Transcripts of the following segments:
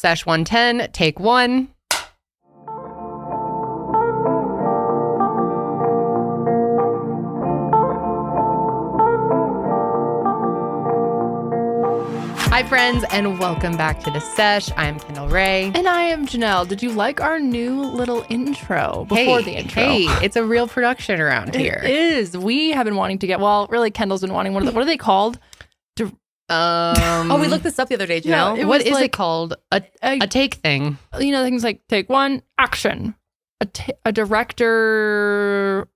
Sesh 110, take 1. Hi, friends, and welcome back to the Sesh. I'm Kendall Rae. And I am Janelle. Did you like our new little intro before the intro? Hey, it's a real production around here. It is. We have been wanting to get, well, really, Kendall's been wanting what are they called? Oh, we looked this up the other day, Janelle. What is it called? A take thing. You know, things like take one, action. A director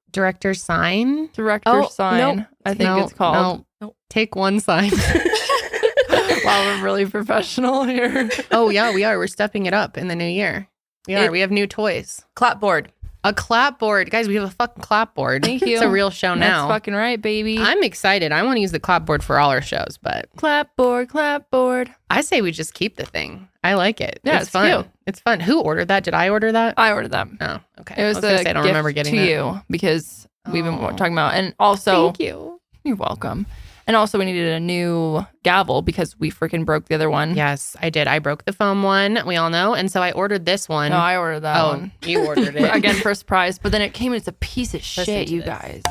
sign? Sign. Nope. I think it's called. No. Take one sign. Wow, we're really professional here. Oh, yeah, we are. We're stepping it up in the new year. We have new toys. Clapboard. A clapboard. Guys, we have a fucking clapboard. Thank you. It's a real show now. That's fucking right, baby. I'm excited. I want to use the clapboard for all our shows, but... Clapboard. I say we just keep the thing. I like it. Yeah, it's fun. cute. It's fun. Who ordered that? Did I order that? I ordered them. Oh, okay. It was I gonna a say, I don't gift remember getting to that. you because we've been talking about, and also... Thank you. You're welcome. And also we needed a new gavel because we freaking broke the other one. Yes, I did. I broke the foam one. We all know. And so I ordered this one. No, I ordered that one. You ordered it. Again, for a surprise. But then it came and it's a piece of shit, to you this. guys.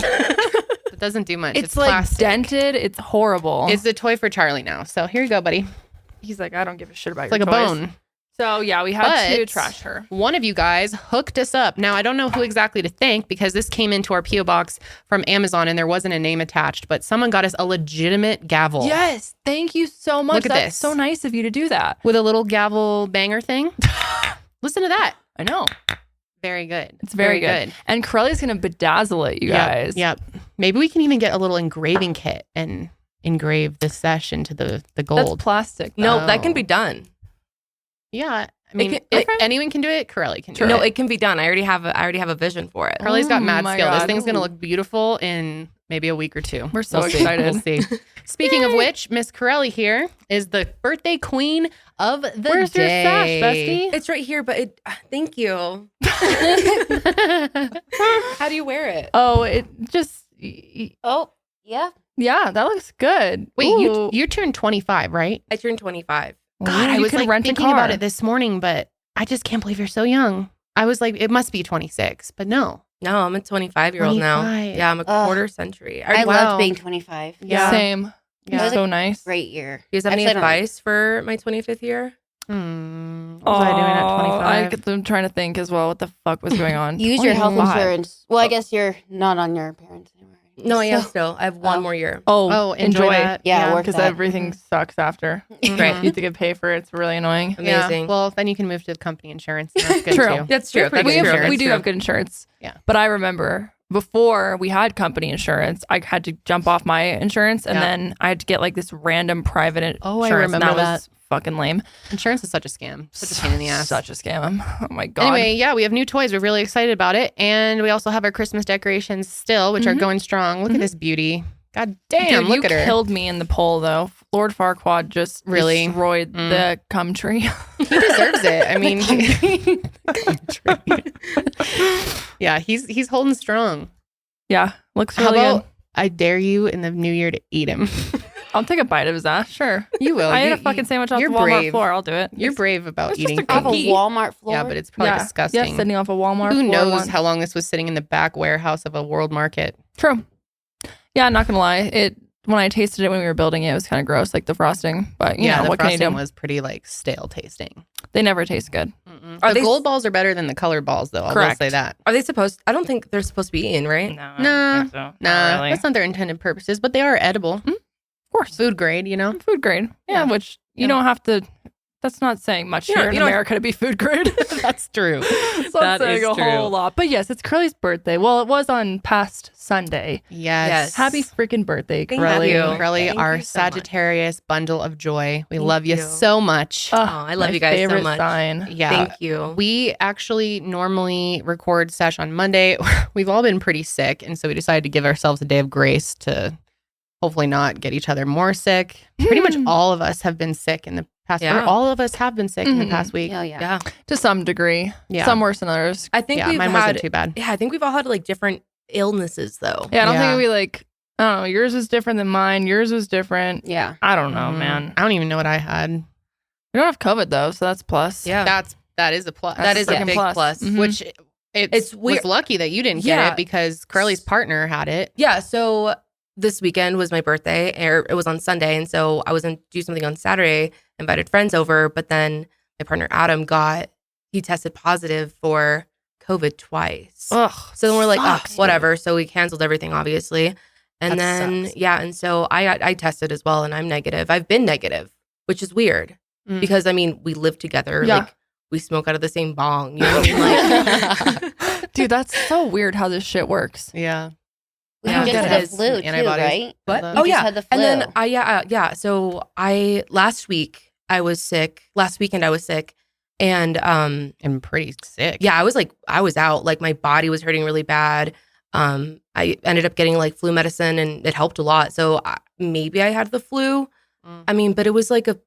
It doesn't do much. It's like plastic. dented. It's horrible. It's the toy for Charlie now. So here you go, buddy. He's like, I don't give a shit about It's your like toys. a bone. So yeah, we had to But trash her. One of you guys hooked us up. Now, I don't know who exactly to thank because this came into our P.O. box from Amazon and there wasn't a name attached, but someone got us a legitimate gavel. Yes. Thank you so much. Look at That's this. so nice of you to do that. With a little gavel banger thing. Listen to that. I know. Very good. It's very good. And Karelly's going to bedazzle it, you guys. Yep. Maybe we can even get a little engraving kit and engrave the Sesh into the gold. That's plastic. No, Oh. that can be done. Yeah. I mean, can- if anyone can do it, Karelly can do No, it. it can be done. I already have a vision for it. Karelly's got mad Oh my skill. This God. thing's going to look beautiful in maybe a week or two. We're so We'll see. excited. We'll see. Speaking of which, Miss Karelly here is the birthday queen of the Where's your day. sash, bestie? It's right here, but thank you. How do you wear it? Oh, it just... Oh, yeah. Yeah, that looks good. Wait, Ooh. you turned 25, right? I turned 25. God, I You was could like rent a thinking car. about it this morning, but I just can't believe you're so young. I was like, it must be 26, but no. No, I'm a 25-year-old now. 25. Yeah, I'm a quarter century. I Wow. loved being 25. Yeah. Same. Yeah. It was So a nice. great year. Do you guys have any Actually, I don't- advice for my 25th year? What was I doing at 25? I'm trying to think as well what the fuck was going on. Use your health 25. insurance. Well, I guess you're not on your parents anymore. No, I am So- still. I have one more year. Oh, enjoy that. Yeah, work because that. everything sucks after. Right. You have to get paid for it. It's really annoying. Amazing. Yeah. Well, then you can move to the company insurance. And that's good True. too. That's true. Pretty We, good have, insurance. we do True. have good insurance. Yeah. But I remember before we had company insurance, I had to jump off my insurance and Yeah. then I had to get like this random private insurance. Oh, I remember and that. was fucking lame. Insurance is such a scam. Such a pain in the ass. Such a scam. Oh my God. Anyway, yeah, we have new toys. We're really excited about it. And we also have our Christmas decorations still, which are going strong. Look at this beauty. God damn, Dude, look you at her. killed me in the poll though. Lord Farquaad just Really? destroyed the cum tree. He deserves it. I mean, yeah, he's holding strong. Yeah, looks How really about good. I dare you in the new year to eat him? I'll take a bite of his ass. Sure. You will. I ate You- a fucking sandwich off the you're Walmart brave. floor. I'll do it. You're brave about It's just eating a Off a things. cookie. Walmart floor. Yeah, but it's probably disgusting. Yeah, sitting off a Walmart Who floor knows once. how long this was sitting in the back warehouse of a world market? True. Yeah, not gonna lie. When I tasted it when we were building it, it was kind of gross, like the frosting. But you know, the what can you frosting do? was pretty like stale tasting. They never taste good. Are The they- gold balls are better than the colored balls, though. I will Correct. say that. Are they supposed? I don't think they're supposed to be eaten, right? No, Nah, that's not their intended purposes, but they are edible. Of course. Food grade, you know? Food grade. Yeah, Yeah. which you Yeah. don't have to. That's not saying much You don't- here in you don't- America to be food grade. That's true. It's not That saying is a true. whole lot. But yes, it's Karelly's birthday. Well, it was on past Sunday. Yes. Happy freaking birthday, Thank Karelly. you. Karelly, Thank our you so much. Sagittarius bundle of joy. We Thank love you you. so much. I love my you guys so favorite much. Sign. Yeah. Thank you. We actually normally record Sesh on Monday. We've all been pretty sick, and so we decided to give ourselves a day of grace to hopefully not get each other more sick. Pretty much all of us have been sick in the past. Yeah. Or all of us have been sick in the Mhm. past week. Oh, yeah. Yeah. To some degree. Yeah. Some worse than others. I think Yeah, we've mine had. wasn't too bad. Yeah, I think we've all had like different illnesses though. Yeah, I don't Yeah. think we like, I don't know, yours was different than mine. Yours was different. Yeah. I don't know, Mm, man. I don't even know what I had. We don't have COVID though, so that's a plus. Yeah. That is a plus. That is a freaking big plus. Mhm. Which It's weird. was lucky that you didn't get Yeah. it because Karelly's partner had it. Yeah. So this weekend was my birthday, or it was on Sunday. And so I was going to do something on Saturday, invited friends over. But then my partner, Adam, he tested positive for COVID twice. Ugh. So then we're like, sucks. whatever. So we canceled everything, obviously. And That then, sucks. yeah. And so I tested as well, and I'm negative. I've been negative, which is weird Mm. because, I mean, we live together. Yeah. Like, we smoke out of the same bong. You know what I mean? Like, Dude, that's so weird how this shit works. Yeah. You Yeah, just it had is. the flu too, Antibodies. right? What? You Oh just yeah, had the and then flu. yeah. So last week I was sick. Last weekend I was sick, and I'm pretty sick. yeah, I was out. Like my body was hurting really bad. I ended up getting like flu medicine, and it helped a lot. So maybe I had the flu. Mm. I mean, but it was like a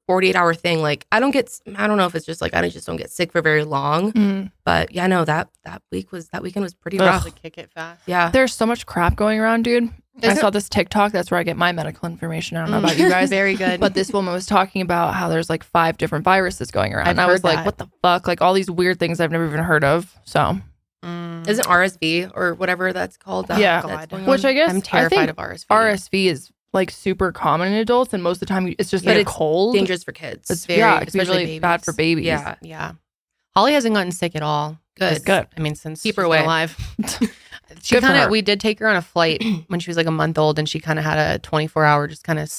48-hour thing. Like I don't know if it's just like I just don't get sick for very long. Mm. But yeah, no, that weekend was pretty Ugh. rough. To kick it fast. Yeah. There's so much crap going around, dude. I Is saw this TikTok. That's where I get my medical information. I don't know about you guys. Very good. But this woman was talking about how there's like 5 different viruses going around. I've And I was heard like, that. what the fuck? Like all these weird things I've never even heard of. So, Isn't RSV or whatever that's called? Yeah. that's going which on? I guess I'm terrified I think of RSV. RSV is like super common in adults. And most of the time it's just But like a it's cold. dangerous for kids. It's, very, yeah, it's especially usually bad for babies. Yeah. Yeah. Holly hasn't gotten sick at all. Good. Good. I mean, since Keep her she's been away. alive. She Good for kind her. of, we did take her on a flight when she was like a month old, and she kind of had a 24-hour just kind of,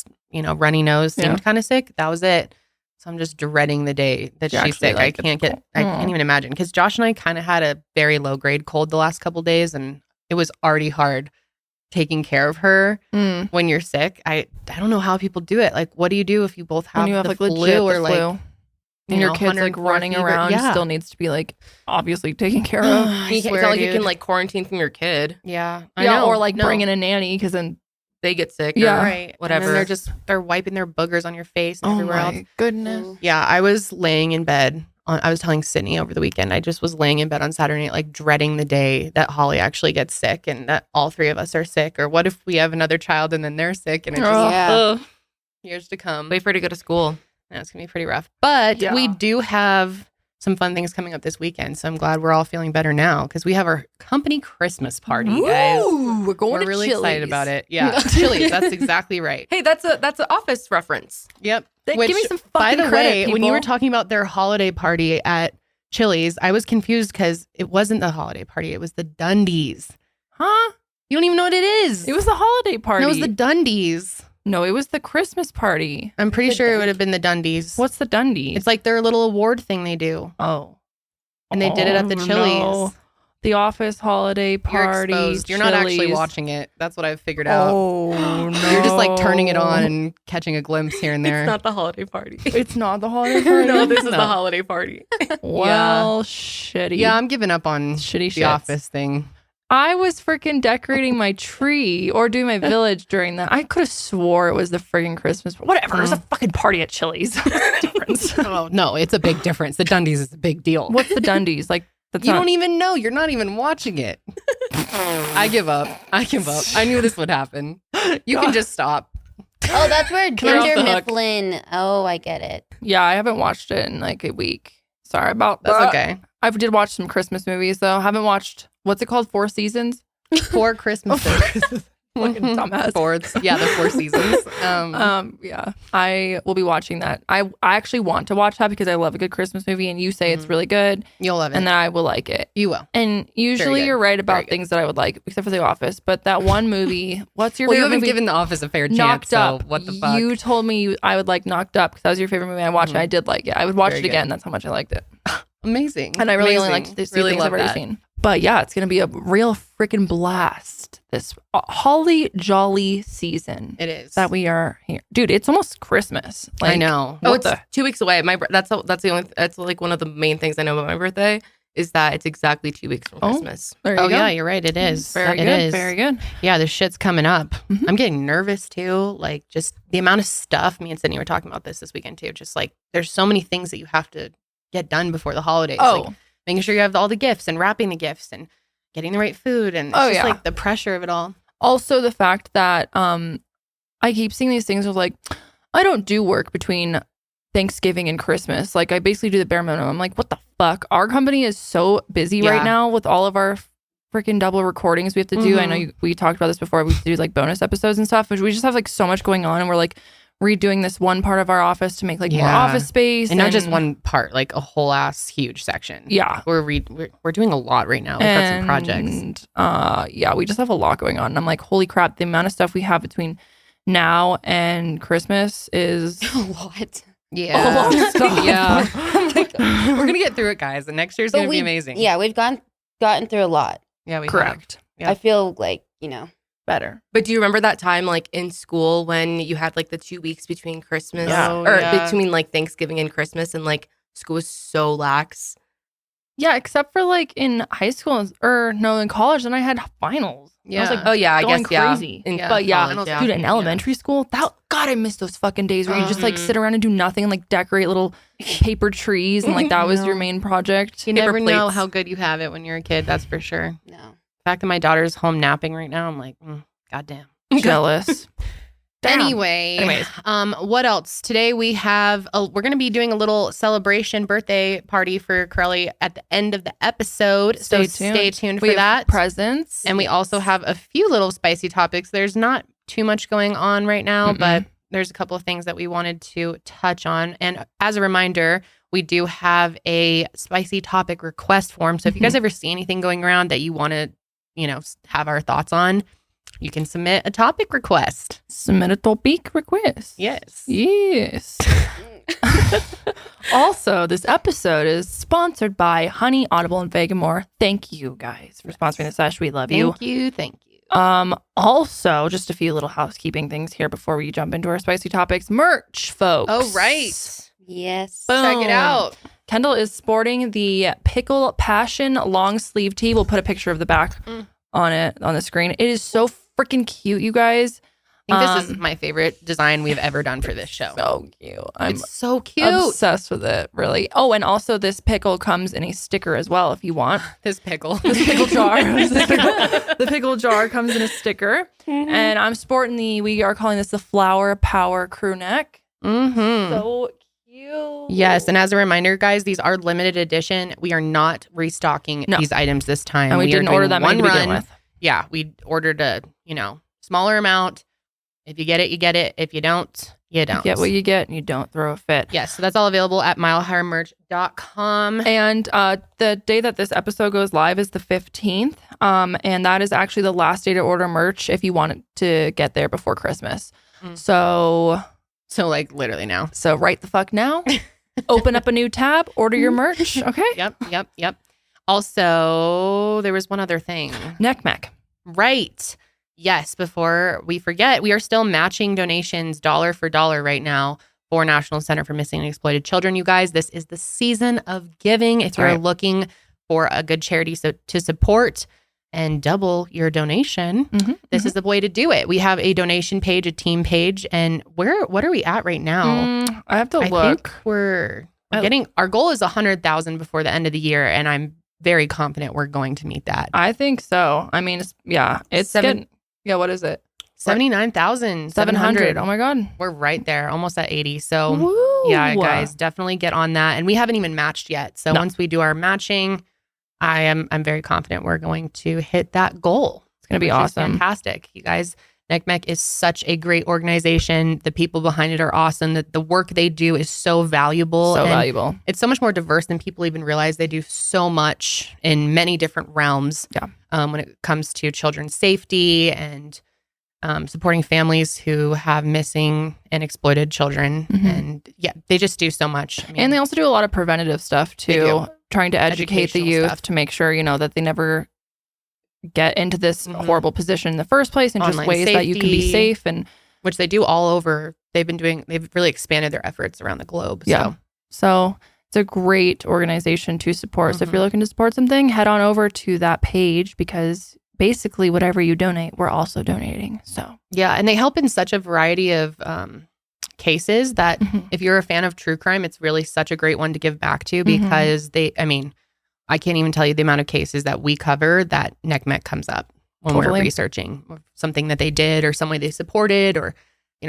runny nose, seemed Yeah. kind of sick. That was it. So I'm just dreading the day that You she's actually, sick. like, I it's cold. can't even imagine, because Josh and I kind of had a very low grade cold the last couple days, and it was already hard taking care of her Mm. when you're sick. I don't know how people do it. Like, what do you do if you both have When you have the like flu legit or the like flu. And your kid's like 104 running fever? around Yeah. still needs to be like obviously taken care of. I It's swear, not like you dude. can like quarantine from your kid. Yeah, I Yeah, know. or like No. bring in a nanny because then They get sick. Yeah. Or right, whatever. And then they're wiping their boogers on your face and everywhere else. goodness. Yeah, I was laying in bed. I was telling Sydney over the weekend. I just was laying in bed on Saturday night, like dreading the day that Holly actually gets sick and that all 3 of us are sick. Or what if we have another child and then they're sick and it's just Yeah. years to come. Wait for her to go to school. Yeah, it's gonna be pretty rough. But Yeah. we do have some fun things coming up this weekend, so I'm glad we're all feeling better now because we have our company Christmas party, guys. Ooh, we're going We're to really Chili's. excited about it. Yeah, Chili's. That's exactly right. Hey, that's an office reference. Yep. Give me some By fucking the credit, way, when you were people. talking about their holiday party at Chili's, I was confused because it wasn't the holiday party; it was the Dundies. Huh? You don't even know what it is. It was the holiday party. No, it was the Dundies. No, it was the Christmas party. I'm pretty The sure it would have been the Dundies. What's the Dundee? It's like their little award thing they do, oh, and they did it at the Oh, Chili's. no. The office holiday You're party. exposed. You're not actually Chili's. watching it. That's what I've figured out. Oh no! You're just like turning it on and catching a glimpse here and there. It's not the holiday party. It's not the holiday party. no, this is No. the holiday party. Well, shitty. Yeah, I'm giving up on Shitty the shits. office thing. I was freaking decorating my tree or doing my village during that. I could have swore it was the friggin' Christmas. Whatever. There's a fucking party at Chili's. What's the difference? Oh no, it's a big difference. The Dundies is a big deal. What's the Dundies? Like, that's You not. don't even know. You're not even watching it. I give up. I give up. I knew this would happen. You can just stop. Oh, that's where You're off Dunder the hook. Mifflin. Oh, I get it. Yeah, I haven't watched it in like a week. Sorry about That's that. okay. I did watch some Christmas movies though. Haven't watched, what's it called? 4 Seasons? 4 Christmases. Fucking dumbass. Fourths. Yeah, the 4 seasons. Yeah, I will be watching that. I actually want to watch that because I love a good Christmas movie, and you say it's really good, You'll love it. and then I will like it. You will. And usually good. you're right Very about good. things that I would like, except for The Office. But that one movie, what's your Well, you favorite haven't movie? given The Office a fair chance. Knocked so Up. what the fuck? You told me I would like Knocked Up because that was your favorite movie. I watched it. I did like it. I would watch Very it again. good. That's how much I liked it. Amazing. And I really only Amazing. liked to see Really things love I've already that. seen. But yeah, it's going to be a real freaking blast this holly jolly season It is. that we are here. Dude, it's almost Christmas. I know. Oh, What it's the- 2 weeks away. That's the only. That's like one of the main things I know about my birthday is that it's exactly 2 weeks from Oh. Christmas. There you Oh go. yeah, you're right. It is. Very It good. is. Very good. Yeah, this shit's coming up. Mhm. I'm getting nervous too. Like just the amount of stuff. Me and Sydney were talking about this weekend too. Just like there's so many things that you have to get done before the holidays. Oh, Like making sure you have all the gifts and wrapping the gifts and getting the right food and it's Oh, just yeah. like the pressure of it all. also the fact that I keep seeing these things of like, I don't do work between Thanksgiving and Christmas. Like I basically do the bare minimum. I'm like, what the fuck? Our company is so busy right now with all of our freaking double recordings we have to do. I know we talked about this before. We do like bonus episodes and stuff, but we just have like so much going on, and we're like redoing this one part of our office to make like more office space, and not just one part, like a whole ass huge section. Yeah, we're doing a lot right now. We've got some projects. Yeah, we just have a lot going on, and I'm like, holy crap, the amount of stuff we have between now and Christmas is a lot. Yeah, a lot of stuff. Yeah, I'm like, we're gonna get through it, guys. And next year's gonna be amazing. Yeah, we've gotten through a lot. Yeah, we correct. Yeah. I feel like better. But do you remember that time like in school when you had like the 2 weeks between Christmas between like Thanksgiving and Christmas, and like school was so lax? Yeah, except for like in high school in college, then I had finals. Yeah. I was like, oh yeah, I going guess crazy. But dude, in elementary school, God, I miss those fucking days where you just like sit around and do nothing and like decorate little paper trees, and like that was your main project. You never know how good you have it when you're a kid. That's for sure. no. The fact that my daughter's home napping right now, I'm like, goddamn. Jealous. Anyways, what else? Today we have we're going to be doing a little celebration birthday party for Karelly at the end of the episode. So stay tuned for that. Presents. And we also have a few little spicy topics. There's not too much going on right now, but there's a couple of things that we wanted to touch on. And as a reminder, we do have a spicy topic request form. So if you guys ever see anything going around that you want to, have our thoughts on, you can submit a topic request. Submit a topic request. Yes. Yes. Also, this episode is sponsored by Honey, Audible, and Vegamore. Thank you guys for sponsoring the sesh. We love you. Thank you. Also, just a few little housekeeping things here before we jump into our spicy topics. Merch, folks. Oh, right. Yes. Boom. Check it out. Kendall is sporting the Pickle Passion long sleeve tee. We'll put a picture of the back on the screen. It is so freaking cute, you guys. I think this is my favorite design we've ever done for this show. So cute. I'm It's so cute. obsessed with it, really. Oh, and also this pickle comes in a sticker as well if you want. This pickle. This pickle jar. The pickle jar comes in a sticker. And I'm sporting we are calling this the Flower Power crew neck. So cute. Yes, and as a reminder, guys, these are limited edition. We are not restocking these items this time. And we didn't order that many to begin with. Yeah, we ordered a, smaller amount. If you get it, you get it. If you don't, you don't. You get what you get and you don't throw a fit. Yes, so that's all available at milehighermerch.com. And the day that this episode goes live is the 15th. And that is actually the last day to order merch if you want to get there before Christmas. So like literally now. So right the fuck now. Open up a new tab, order your merch. Okay. Yep. Also, there was one other thing. Neck mech. Right. Yes, before we forget, we are still matching donations dollar for dollar right now for National Center for Missing and Exploited Children. You guys, this is the season of giving. If you're looking for a good charity to support and double your donation, this is the way to do it. We have a donation page, a team page, and what are we at right now? I have to look. I think we're getting, our goal is 100,000 before the end of the year, and I'm very confident we're going to meet that. I think so. I mean, it's getting, what is it? 79,700. Oh my God. We're right there, almost at 80. So Woo. Yeah, guys, definitely get on that. And we haven't even matched yet. So once we do our matching, I'm very confident we're going to hit that goal. It's going to be awesome. Fantastic. You guys, NECMEC is such a great organization. The people behind it are awesome. The work they do is so valuable. So valuable. It's so much more diverse than people even realize. They do so much in many different realms. Yeah. When it comes to children's safety and supporting families who have missing and exploited children. And they just do so much. I mean, and they also do a lot of preventative stuff too, trying to educate the youth to make sure, that they never get into this horrible position in the first place, and just ways that you can be safe, and which they do all over. They've really expanded their efforts around the globe. So it's a great organization to support. So if you're looking to support something, head on over to that page, because basically whatever you donate, we're also donating. So yeah, and they help in such a variety of cases that if you're a fan of true crime, it's really such a great one to give back to, because I can't even tell you the amount of cases that we cover that NECMEC comes up when we're researching something that they did or some way they supported, or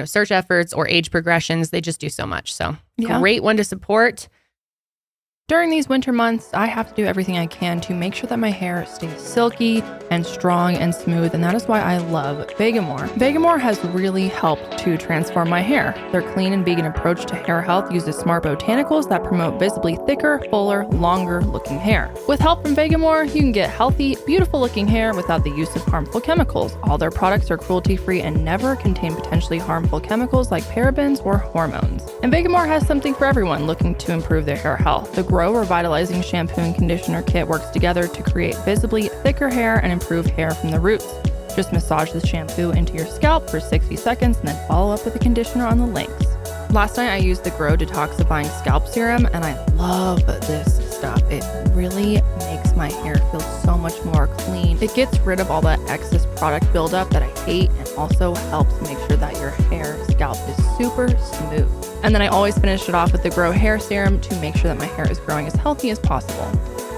search efforts or age progressions. They just do so much. So Yeah. great one to support. During these winter months, I have to do everything I can to make sure that my hair stays silky and strong and smooth, and that is why I love Vegamore. Vegamore has really helped to transform my hair. Their clean and vegan approach to hair health uses smart botanicals that promote visibly thicker, fuller, longer looking hair. With help from Vegamore, you can get healthy, beautiful looking hair without the use of harmful chemicals. All their products are cruelty-free and never contain potentially harmful chemicals like parabens or hormones. And Vegamore has something for everyone looking to improve their hair health. The Grow Revitalizing Shampoo and Conditioner Kit works together to create visibly thicker hair and improved hair from the roots. Just massage the shampoo into your scalp for 60 seconds and then follow up with a conditioner on the links. Last night I used the Grow Detoxifying Scalp Serum and I love this stuff. It really makes my hair feel so much more clean. It gets rid of all that excess product buildup that I hate and also helps make sure that your hair scalp is super smooth. And then I always finish it off with the Grow Hair Serum to make sure that my hair is growing as healthy as possible.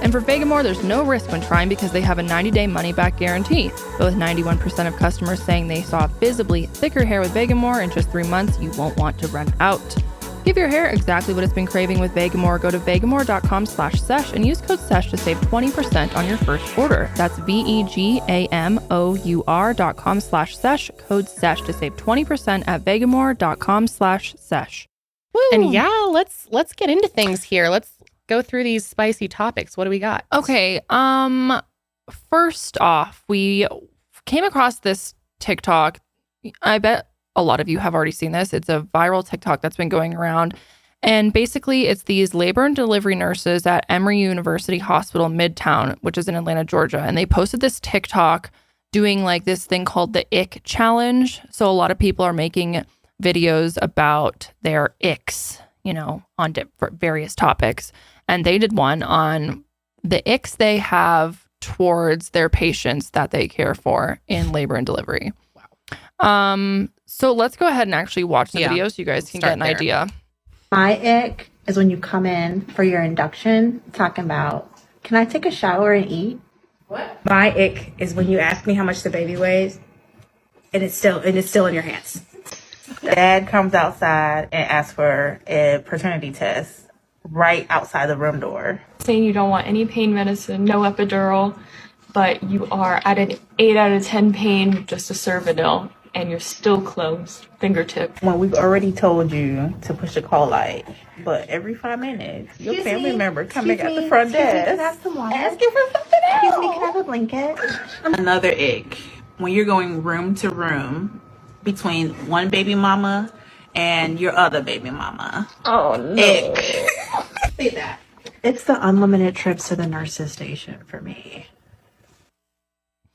And for Vegamore, there's no risk when trying because they have a 90-day money-back guarantee. But with 91% of customers saying they saw visibly thicker hair with Vegamore in just 3 months, you won't want to run out. Give your hair exactly what it's been craving with Vegamore. Go to vegamore.com/sesh and use code SESH to save 20% on your first order. That's vegamor.com/sesh, code SESH to save 20% at vegamore.com/sesh. And yeah, let's get into things here. Let's go through these spicy topics. What do we got? Okay. First off, we came across this TikTok. I bet a lot of you have already seen this. It's a viral TikTok that's been going around. And basically, it's these labor and delivery nurses at Emory University Hospital Midtown, which is in Atlanta, Georgia. And they posted this TikTok doing like this thing called the ick challenge. So a lot of people are making videos about their icks, on various topics. And they did one on the icks they have towards their patients that they care for in labor and delivery. Wow. So let's go ahead and actually watch the video so you guys can get an idea. My ick is when you come in for your induction talking about, can I take a shower and eat? What? My ick is when you ask me how much the baby weighs and it's still in your hands. Dad comes outside and asks for a paternity test right outside the room door. Saying you don't want any pain medicine, no epidural, but you are at an 8 out of 10 pain with just a Cervidil, and you're still closed, fingertip. When we've already told you to push the call light, but every 5 minutes, your family member coming at the front desk asking for something else. Excuse me, can I have a blanket? Another ick, when you're going room to room between one baby mama and your other baby mama. Oh, no. Ick. Say that. It's the unlimited trips to the nurse's station for me.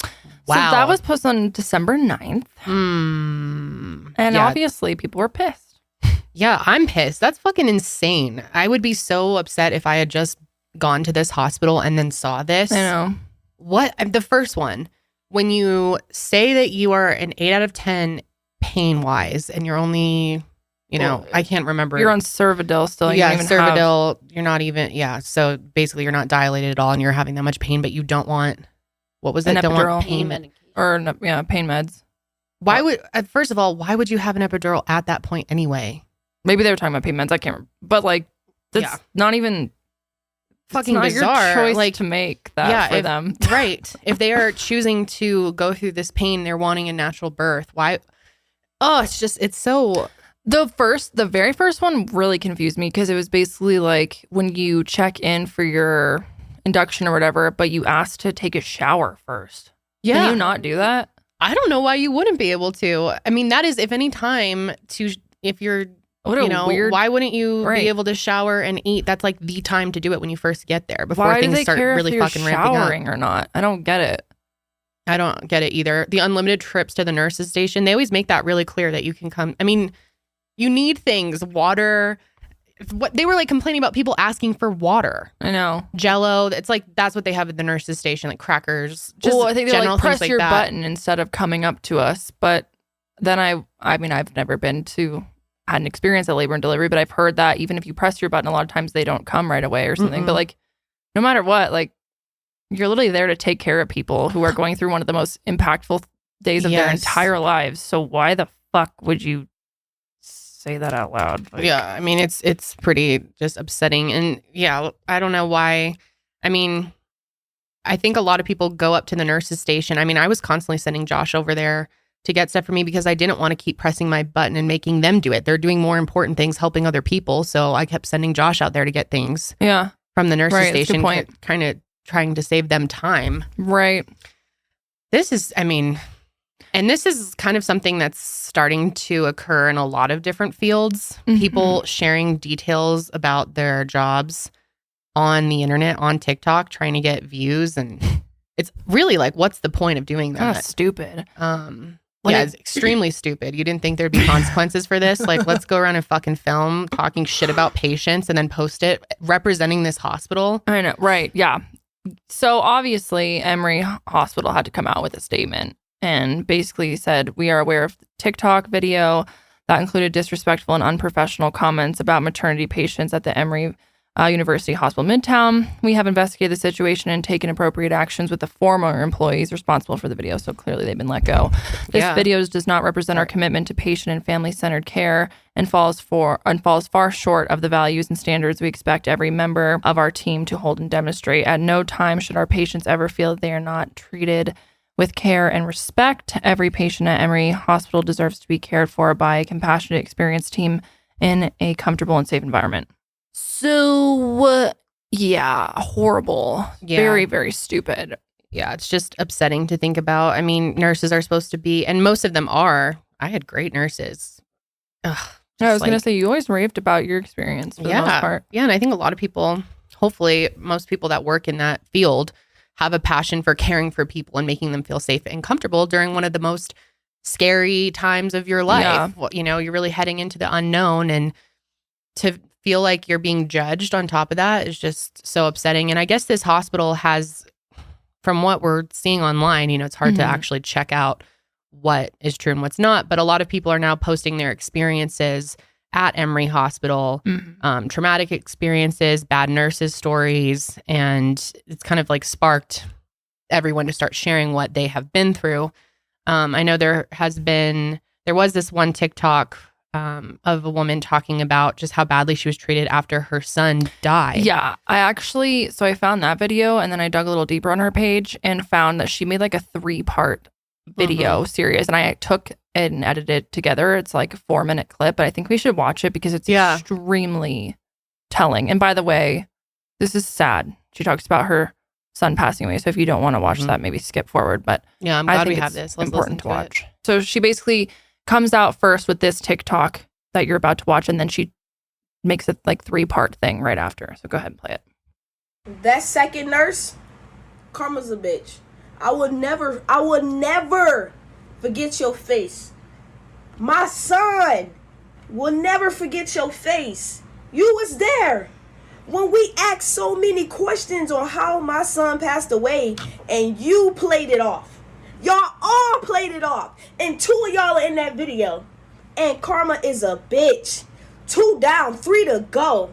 So that was posted on December 9th. And obviously people were pissed. Yeah, I'm pissed. That's fucking insane. I would be so upset if I had just gone to this hospital and then saw this. I know. What? The first one, when you say that you are an 8 out of 10 pain-wise and you're only, I can't remember. You're on Cervidil still. Yeah, Cervidil. You're not even, so basically you're not dilated at all and you're having that much pain, but you don't want, what was it? An Don't epidural. want pain med. Pain meds. Why would, first of all, why would you have an epidural at that point anyway? Maybe they were talking about pain meds. I can't remember. But that's not even fucking not bizarre. Your choice to make that for them. Right. If they are choosing to go through this pain, they're wanting a natural birth. Why? Oh, it's so. The very first one really confused me because it was basically like when you check in for your induction or whatever, but you asked to take a shower first. Yeah. Can you not do that? I don't know why you wouldn't be able to. I mean, that is, if any time if you're, why wouldn't you be able to shower and eat? That's like the time to do it when you first get there before things start really fucking ramping up. Showering or not? I don't get it. I don't get it either. The unlimited trips to the nurse's station, they always make that really clear that you can come. I mean, you need things, water. What they were like complaining about people asking for water. I know. Jello. It's like that's what they have at the nurse's station, like crackers. I think they press your button instead of coming up to us. But then I mean, I've never had an experience at labor and delivery, but I've heard that even if you press your button, a lot of times they don't come right away or something. But no matter what, you're literally there to take care of people who are going through one of the most impactful days of their entire lives. So why the fuck would you say that out loud. Like, yeah, I mean, it's pretty just upsetting. And yeah, I don't know why. I mean, I think a lot of people go up to the nurse's station. I mean, I was constantly sending Josh over there to get stuff for me because I didn't want to keep pressing my button and making them do it. They're doing more important things, helping other people. So I kept sending Josh out there to get things from the nurse's station, kind of trying to save them time. Right. This is, I mean, and this is kind of something that's starting to occur in a lot of different fields. People sharing details about their jobs on the internet, on TikTok, trying to get views. And it's really like, what's the point of doing that? Kind of stupid. Yeah, it's extremely stupid. You didn't think there'd be consequences for this? Like, let's go around and fucking film talking shit about patients and then post it representing this hospital. I know, right? Yeah. So obviously, Emory Hospital had to come out with a statement and basically said, we are aware of the TikTok video that included disrespectful and unprofessional comments about maternity patients at the Emory University Hospital Midtown. We have investigated the situation and taken appropriate actions with the former employees responsible for the video. So clearly they've been let go. This video does not represent our commitment to patient and family-centered care and falls far short of the values and standards we expect every member of our team to hold and demonstrate. At no time should our patients ever feel that they are not treated with care and respect. Every patient at Emory Hospital deserves to be cared for by a compassionate, experienced team in a comfortable and safe environment. So, yeah, horrible. Yeah. Very, very stupid. Yeah, it's just upsetting to think about. I mean, nurses are supposed to be, and most of them are. I had great nurses. Ugh, I was going to say, you always raved about your experience for the most part. Yeah, and I think a lot of people, hopefully most people that work in that field have a passion for caring for people and making them feel safe and comfortable during one of the most scary times of your life. Yeah. Well, you know, you're really heading into the unknown, and to feel like you're being judged on top of that is just so upsetting. And I guess this hospital has, from what we're seeing online, you know, it's hard to actually check out what is true and what's not, but a lot of people are now posting their experiences at Emory Hospital, traumatic experiences, bad nurses stories, and it's kind of like sparked everyone to start sharing what they have been through. I know there was this one TikTok of a woman talking about just how badly she was treated after her son died. Yeah, I found that video and then I dug a little deeper on her page and found that she made like a 3-part video series, and I took it and edited it together. It's like a 4-minute clip, but I think we should watch it because it's extremely telling. And by the way, this is sad. She talks about her son passing away. So if you don't want to watch that, maybe skip forward. But yeah, I'm glad we have this. Let's important to watch. So she basically comes out first with this TikTok that you're about to watch, and then she makes it like 3-part thing right after. So go ahead and play it. That second nurse, Karma's a bitch. I would never forget your face. My son will never forget your face. You was there when we asked so many questions on how my son passed away, and you played it off. Y'all all played it off, and 2 of y'all are in that video. And Karma is a bitch. 2 down, 3 to go.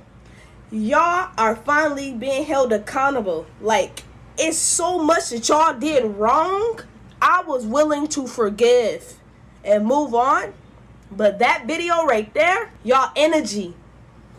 Y'all are finally being held accountable. Like, it's so much that y'all did wrong. I was willing to forgive and move on. But that video right there, y'all energy,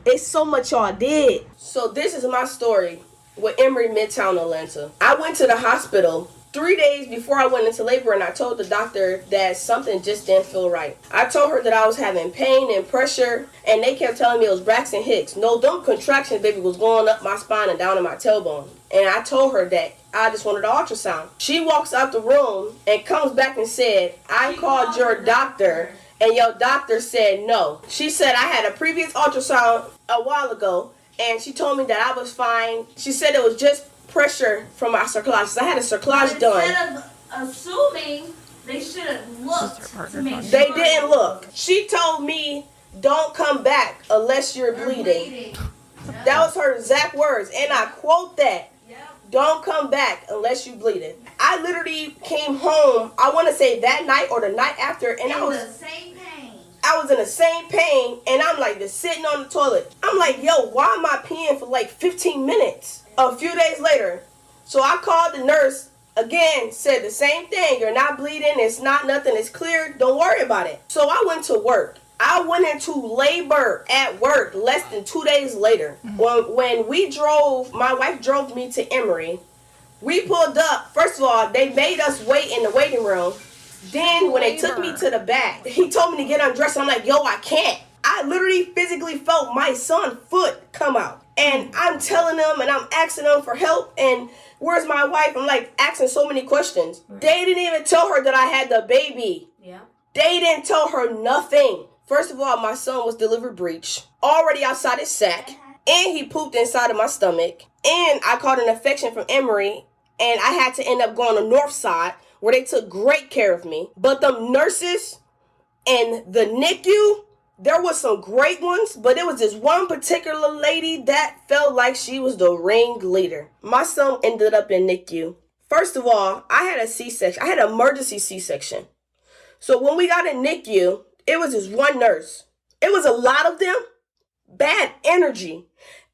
it's so much y'all did. So this is my story with Emory Midtown Atlanta. I went to the hospital 3 days before I went into labor, and I told the doctor that something just didn't feel right. I told her that I was having pain and pressure, and they kept telling me it was Braxton Hicks. No, them contractions, baby, was going up my spine and down in my tailbone. And I told her that I just wanted an ultrasound. She walks out the room and comes back and said, I called your doctor, and your doctor said no. She said I had a previous ultrasound a while ago, and she told me that I was fine. She said it was just pressure from my cerclages. I had a cerclage done. Instead of assuming, they should have looked to make sure. They didn't look. She told me, don't come back unless you're bleeding. That was her exact words, and I quote that. Don't come back unless you bleeding. I literally came home, I want to say that night or the night after, and I was in the same pain, and I'm like just sitting on the toilet. I'm like, yo, why am I peeing for like 15 minutes? A few days later, so I called the nurse again, said the same thing. You're not bleeding, it's not nothing, it's clear, don't worry about it. So I went to work, I went into labor at work less than 2 days later. When my wife drove me to Emory, we pulled up. First of all, they made us wait in the waiting room. Then when they took me to the back, he told me to get undressed. And I'm like, yo, I can't. I literally physically felt my son's foot come out. And I'm telling them and I'm asking them for help. And where's my wife? I'm like asking so many questions. They didn't even tell her that I had the baby. Yeah. They didn't tell her nothing. First of all, my son was delivered breech, already outside his sack, and he pooped inside of my stomach. And I caught an infection from Emory, and I had to end up going to North Side, where they took great care of me. But the nurses and the NICU, there was some great ones, but there was this one particular lady that felt like she was the ringleader. My son ended up in NICU. First of all, I had a C-section. I had an emergency C-section. So when we got in NICU, it was just one nurse. It was a lot of them, bad energy.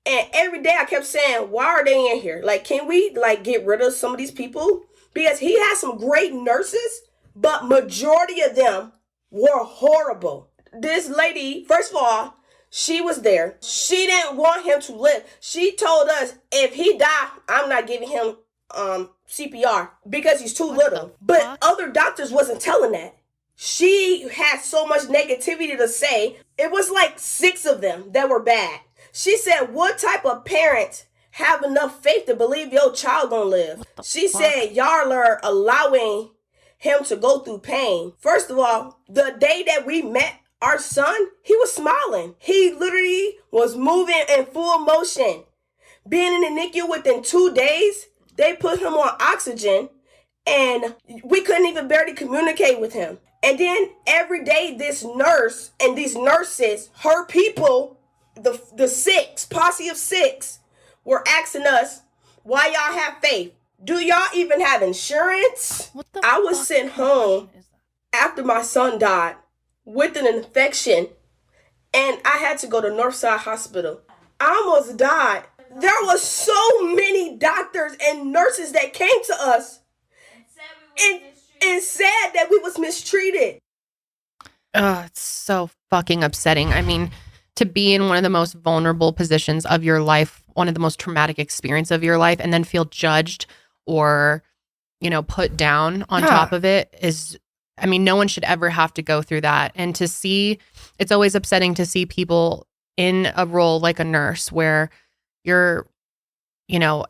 And every day I kept saying, why are they in here? Like, can we get rid of some of these people? Because he had some great nurses, but majority of them were horrible. This lady, first of all, she was there. She didn't want him to live. She told us, if he died, I'm not giving him CPR because he's too little. But other doctors wasn't telling that. She had so much negativity to say. It was like 6 of them that were bad. She said, what type of parents have enough faith to believe your child gonna live? She said, y'all are allowing him to go through pain. First of all, the day that we met our son, he was smiling. He literally was moving in full motion. Being in the NICU within 2 days, they put him on oxygen and we couldn't even barely communicate with him. And then every day, this nurse and these nurses, her people, the posse of 6, were asking us, why y'all have faith? Do y'all even have insurance? I was sent home after my son died with an infection, and I had to go to Northside Hospital. I almost died. There was so many doctors and nurses that came to us and said that we was mistreated. It's so fucking upsetting. I mean, to be in one of the most vulnerable positions of your life, one of the most traumatic experience of your life, and then feel judged or, put down on top of it is, I mean, no one should ever have to go through that. And to see, it's always upsetting to see people in a role like a nurse where you're,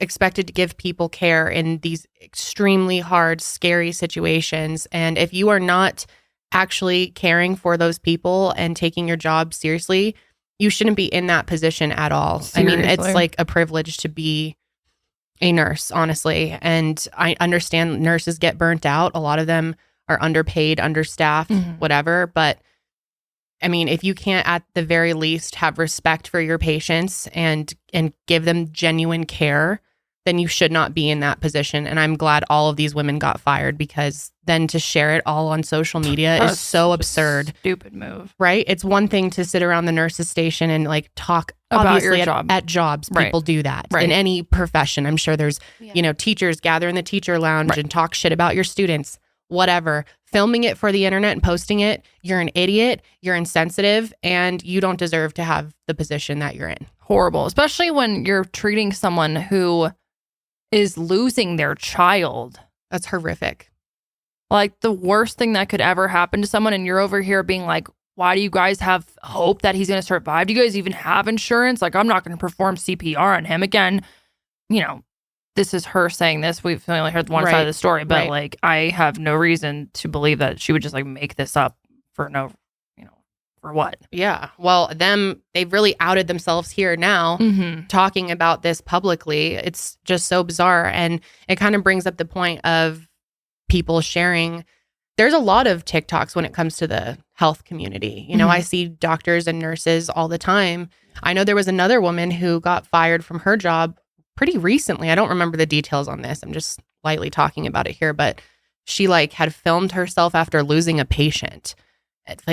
expected to give people care in these extremely hard, scary situations. And if you are not actually caring for those people and taking your job seriously, you shouldn't be in that position at all. Seriously. I mean, it's like a privilege to be a nurse, honestly. And I understand nurses get burnt out. A lot of them are underpaid, understaffed, whatever. But I mean, if you can't at the very least have respect for your patients and give them genuine care, then you should not be in that position. And I'm glad all of these women got fired, because then to share it all on social media is so absurd. Stupid move. Right? It's one thing to sit around the nurse's station and talk about obviously your job. At jobs. Right. People do that right. in any profession. I'm sure there's, teachers gather in the teacher lounge and talk shit about your students, whatever. Filming it for the internet and posting it, you're an idiot, you're insensitive, and you don't deserve to have the position that you're in. Horrible, especially when you're treating someone who is losing their child. That's horrific. Like the worst thing that could ever happen to someone, and you're over here being like, why do you guys have hope that he's going to survive? Do you guys even have insurance? Like, I'm not going to perform CPR on him again. This is her saying this. We've only heard one side of the story, but I have no reason to believe that she would just make this up for for what? Yeah. Well, they've really outed themselves here now, talking about this publicly. It's just so bizarre. And it kind of brings up the point of people sharing. There's a lot of TikToks when it comes to the health community. I see doctors and nurses all the time. I know there was another woman who got fired from her job pretty recently. I don't remember the details on this. I'm just lightly talking about it here, but she had filmed herself after losing a patient.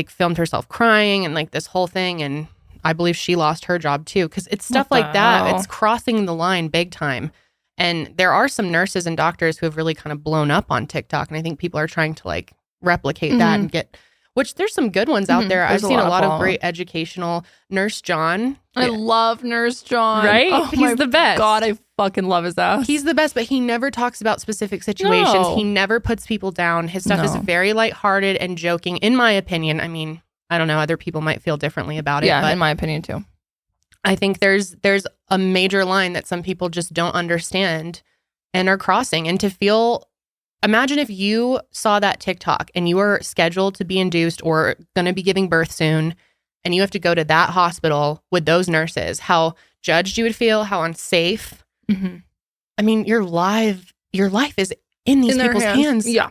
Filmed herself crying and this whole thing. And I believe she lost her job too, because it's stuff like that. Hell? It's crossing the line big time. And there are some nurses and doctors who have really kind of blown up on TikTok. And I think people are trying to replicate that and get which there's some good ones out there. I've There's seen a lot of follow. great educational. Nurse John. I love Nurse John. Right? Oh, He's my the best. God, I fucking love his ass. He's the best, but he never talks about specific situations. No. He never puts people down. His stuff is No. very lighthearted and joking, in my opinion. I mean, I don't know. Other people might feel differently about it. Yeah, but in my opinion too. I think there's a major line that some people just don't understand and are crossing. And to feel, imagine if you saw that TikTok and you were scheduled to be induced or going to be giving birth soon, and you have to go to that hospital with those nurses, how judged you would feel, how unsafe. Mm-hmm. I mean, your life is in these people's hands. Yeah.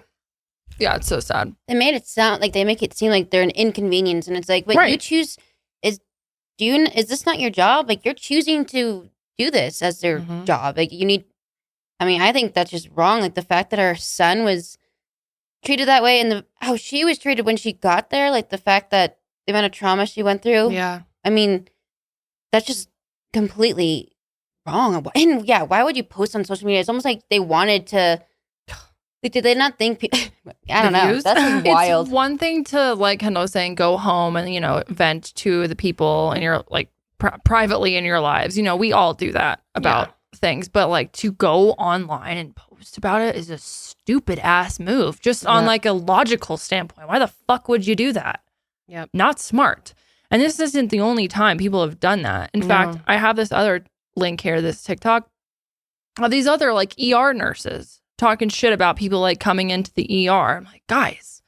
Yeah, it's so sad. They made it sound like they make it seem like they're an inconvenience, and it's like, but you choose. Is this not your job? Like, you're choosing to do this as their job. Like, you need. I mean, I think that's just wrong. Like the fact that our son was treated that way, and how she was treated when she got there. Like the fact that the amount of trauma she went through. Yeah. I mean, that's just completely wrong. And yeah, why would you post on social media? It's almost like they wanted to. Like, did they not think? I don't know. That's just wild. It's one thing to, like Kendall was saying, go home and vent to the people in your privately in your lives. We all do that about things, but like to go online and post about it is a stupid ass move. Just on like a logical standpoint, why the fuck would you do that? Yep. Not smart. And this isn't the only time people have done that. In fact, I have this other link here, this TikTok of these other like ER nurses talking shit about people like coming into the ER. I'm like, guys,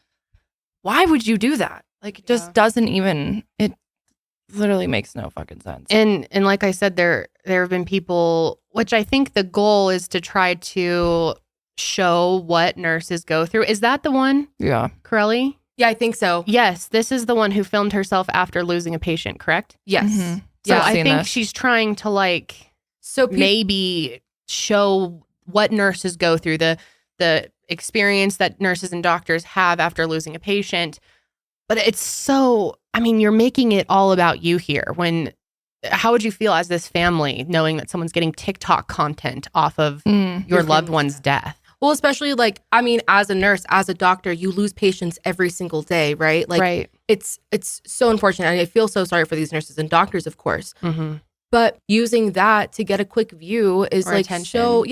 why would you do that? Like, it just doesn't even, it literally makes no fucking sense. And like I said, there have been people, which I think the goal is to try to show what nurses go through. Is that the one? Yeah. Karelly? Yeah, I think so. Yes, this is the one who filmed herself after losing a patient, correct? Yes. Mm-hmm. So I've I seen think this. she's trying to maybe show what nurses go through, the experience that nurses and doctors have after losing a patient. But it's so, I mean, you're making it all about you here. How would you feel as this family knowing that someone's getting TikTok content off of your loved one's death? Well, especially as a nurse, as a doctor, you lose patients every single day, right? Right. It's so unfortunate. And I feel so sorry for these nurses and doctors, of course. Mm-hmm. But using that to get a quick view is attention.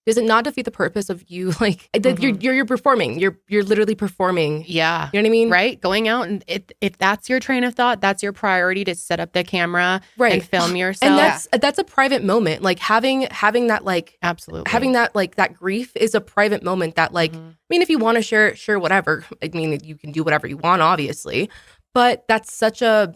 does it not defeat the purpose of you? You're performing. You're literally performing. Yeah. You know what I mean? Right. Going out, and if that's your train of thought, that's your priority, to set up the camera and film yourself. And that's a private moment. Like having that absolutely having that that grief is a private moment that I mean, if you want to share it, sure, whatever. I mean, you can do whatever you want, obviously. But that's such a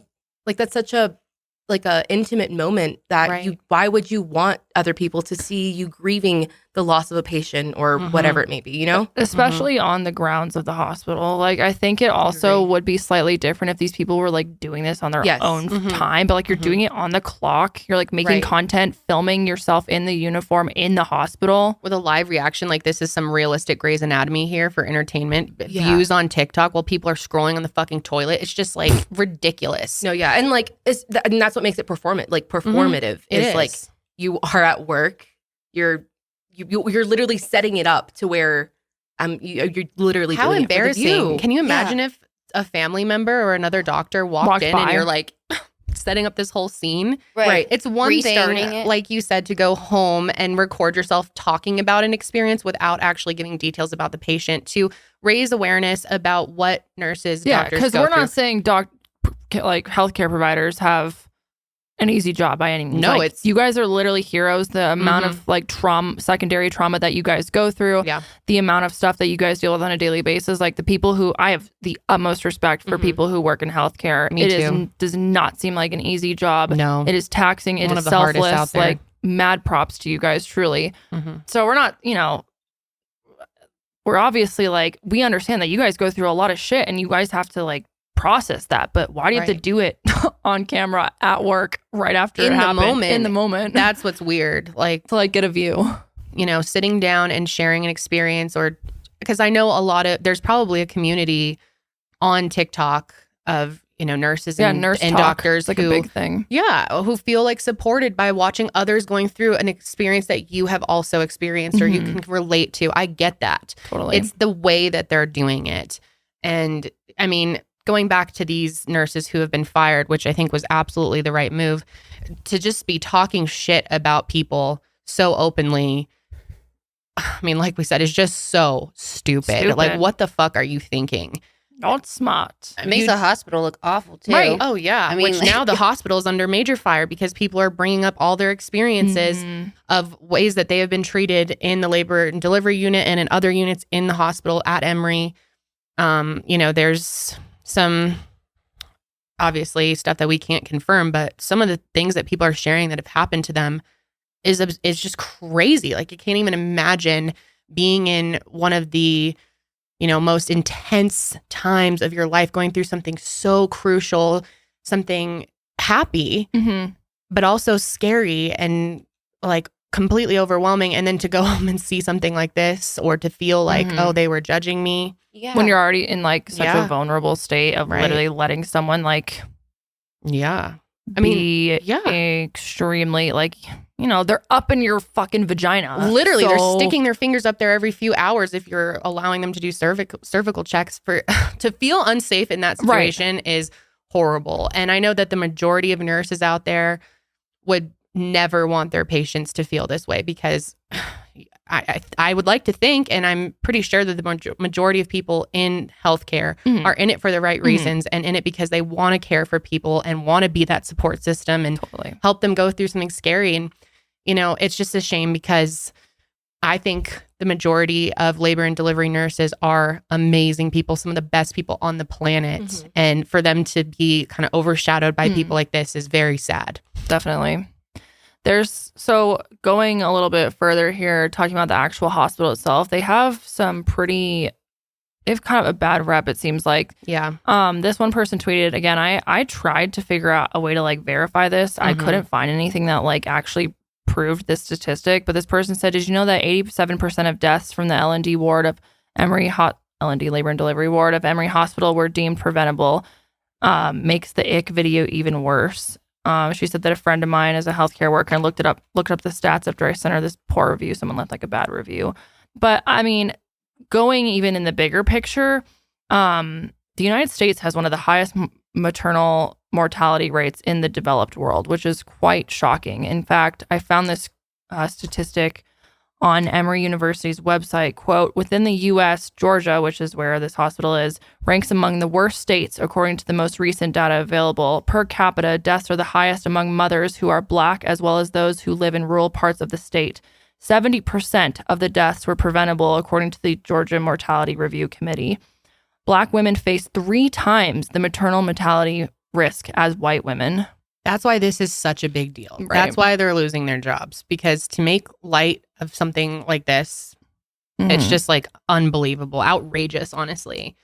intimate moment that why would you want other people to see you grieving the loss of a patient or whatever it may be, Especially on the grounds of the hospital. Like, I think it also would be slightly different if these people were like doing this on their own time, but like you're doing it on the clock. You're like making content, filming yourself in the uniform in the hospital with a live reaction. Like, this is some realistic Grey's Anatomy here for entertainment. Views on TikTok while people are scrolling on the fucking toilet. It's just like ridiculous. No, yeah. And and that's what makes it performative. It is like you are at work, you're literally setting it up to where you're literally how doing embarrassing. It for the view. Can you imagine if a family member or another doctor walked in by. and you're like setting up this whole scene? Right. It's one Restarting thing, it. like you said, to go home and record yourself talking about an experience without actually giving details about the patient, to raise awareness about what nurses, doctors because go we're through. not saying healthcare providers have an easy job by any means. No, it's you guys are literally heroes. The amount of secondary trauma that you guys go through, the amount of stuff that you guys deal with on a daily basis. Like, the people who I have the utmost respect for people who work in healthcare. Me too. Does not seem like an easy job. No, it is taxing. It one is of the hardest selfless. out there. Like, mad props to you guys, truly. So we're not, we're obviously we understand that you guys go through a lot of shit and you guys have to process that, but why do you have to do it on camera at work right after it happened? In the moment. That's what's weird. To get a view, sitting down and sharing an experience, or because I know there's probably a community on TikTok of nurses and doctors, like a big thing. Who feel supported by watching others going through an experience that you have also experienced or you can relate to. I get that. Totally. It's the way that they're doing it. And I mean, going back to these nurses who have been fired, which I think was absolutely the right move, to just be talking shit about people so openly, I mean, like we said, is just so stupid. Like, what the fuck are you thinking? Not smart. It makes the hospital look awful too. Right. Oh yeah. I mean, which now the hospital is under major fire because people are bringing up all their experiences of ways that they have been treated in the labor and delivery unit and in other units in the hospital at Emory. You know, there's some obviously stuff that we can't confirm, but some of the things that people are sharing that have happened to them is just crazy. Like, you can't even imagine being in one of the, you know, most intense times of your life, going through something so crucial, something happy, but also scary and like completely overwhelming. And then to go home and see something like this, or to feel like, oh, they were judging me. Yeah. When you're already in like such a vulnerable state of literally letting someone like, I mean, extremely like, you know, they're up in your fucking vagina. Literally, they're sticking their fingers up there every few hours if you're allowing them to do cervical checks. For to feel unsafe in that situation is horrible. And I know that the majority of nurses out there would never want their patients to feel this way, because I would like to think, and I'm pretty sure that the majority of people in healthcare are in it for the right reasons, and in it because they want to care for people and want to be that support system and help them go through something scary. And, you know, it's just a shame, because I think the majority of labor and delivery nurses are amazing people, some of the best people on the planet. And for them to be kind of overshadowed by people like this is very sad. Definitely. So going a little bit further here, talking about the actual hospital itself, they have they have kind of a bad rep, it seems like. Yeah. This one person tweeted, again, I tried to figure out a way to like verify this. I couldn't find anything that like actually proved this statistic, but this person said, did you know that 87% of deaths from the L&D ward of Emory L&D labor and delivery ward of Emory Hospital were deemed preventable? Makes the ick video even worse. She said that a friend of mine is a healthcare worker and looked up the stats after I sent her this poor review. Someone left like a bad review. But I mean, going even in the bigger picture, the United States has one of the highest maternal mortality rates in the developed world, which is quite shocking. In fact, I found this statistic on Emory University's website. Quote, within the U.S., Georgia, which is where this hospital is, ranks among the worst states according to the most recent data available. Per capita, deaths are the highest among mothers who are Black, as well as those who live in rural parts of the state. 70% of the deaths were preventable, according to the Georgia Mortality Review Committee. Black women face 3 times the maternal mortality risk as white women. That's why this is such a big deal. Right. That's why they're losing their jobs, because to make light of something like this, it's just like unbelievable, outrageous, honestly.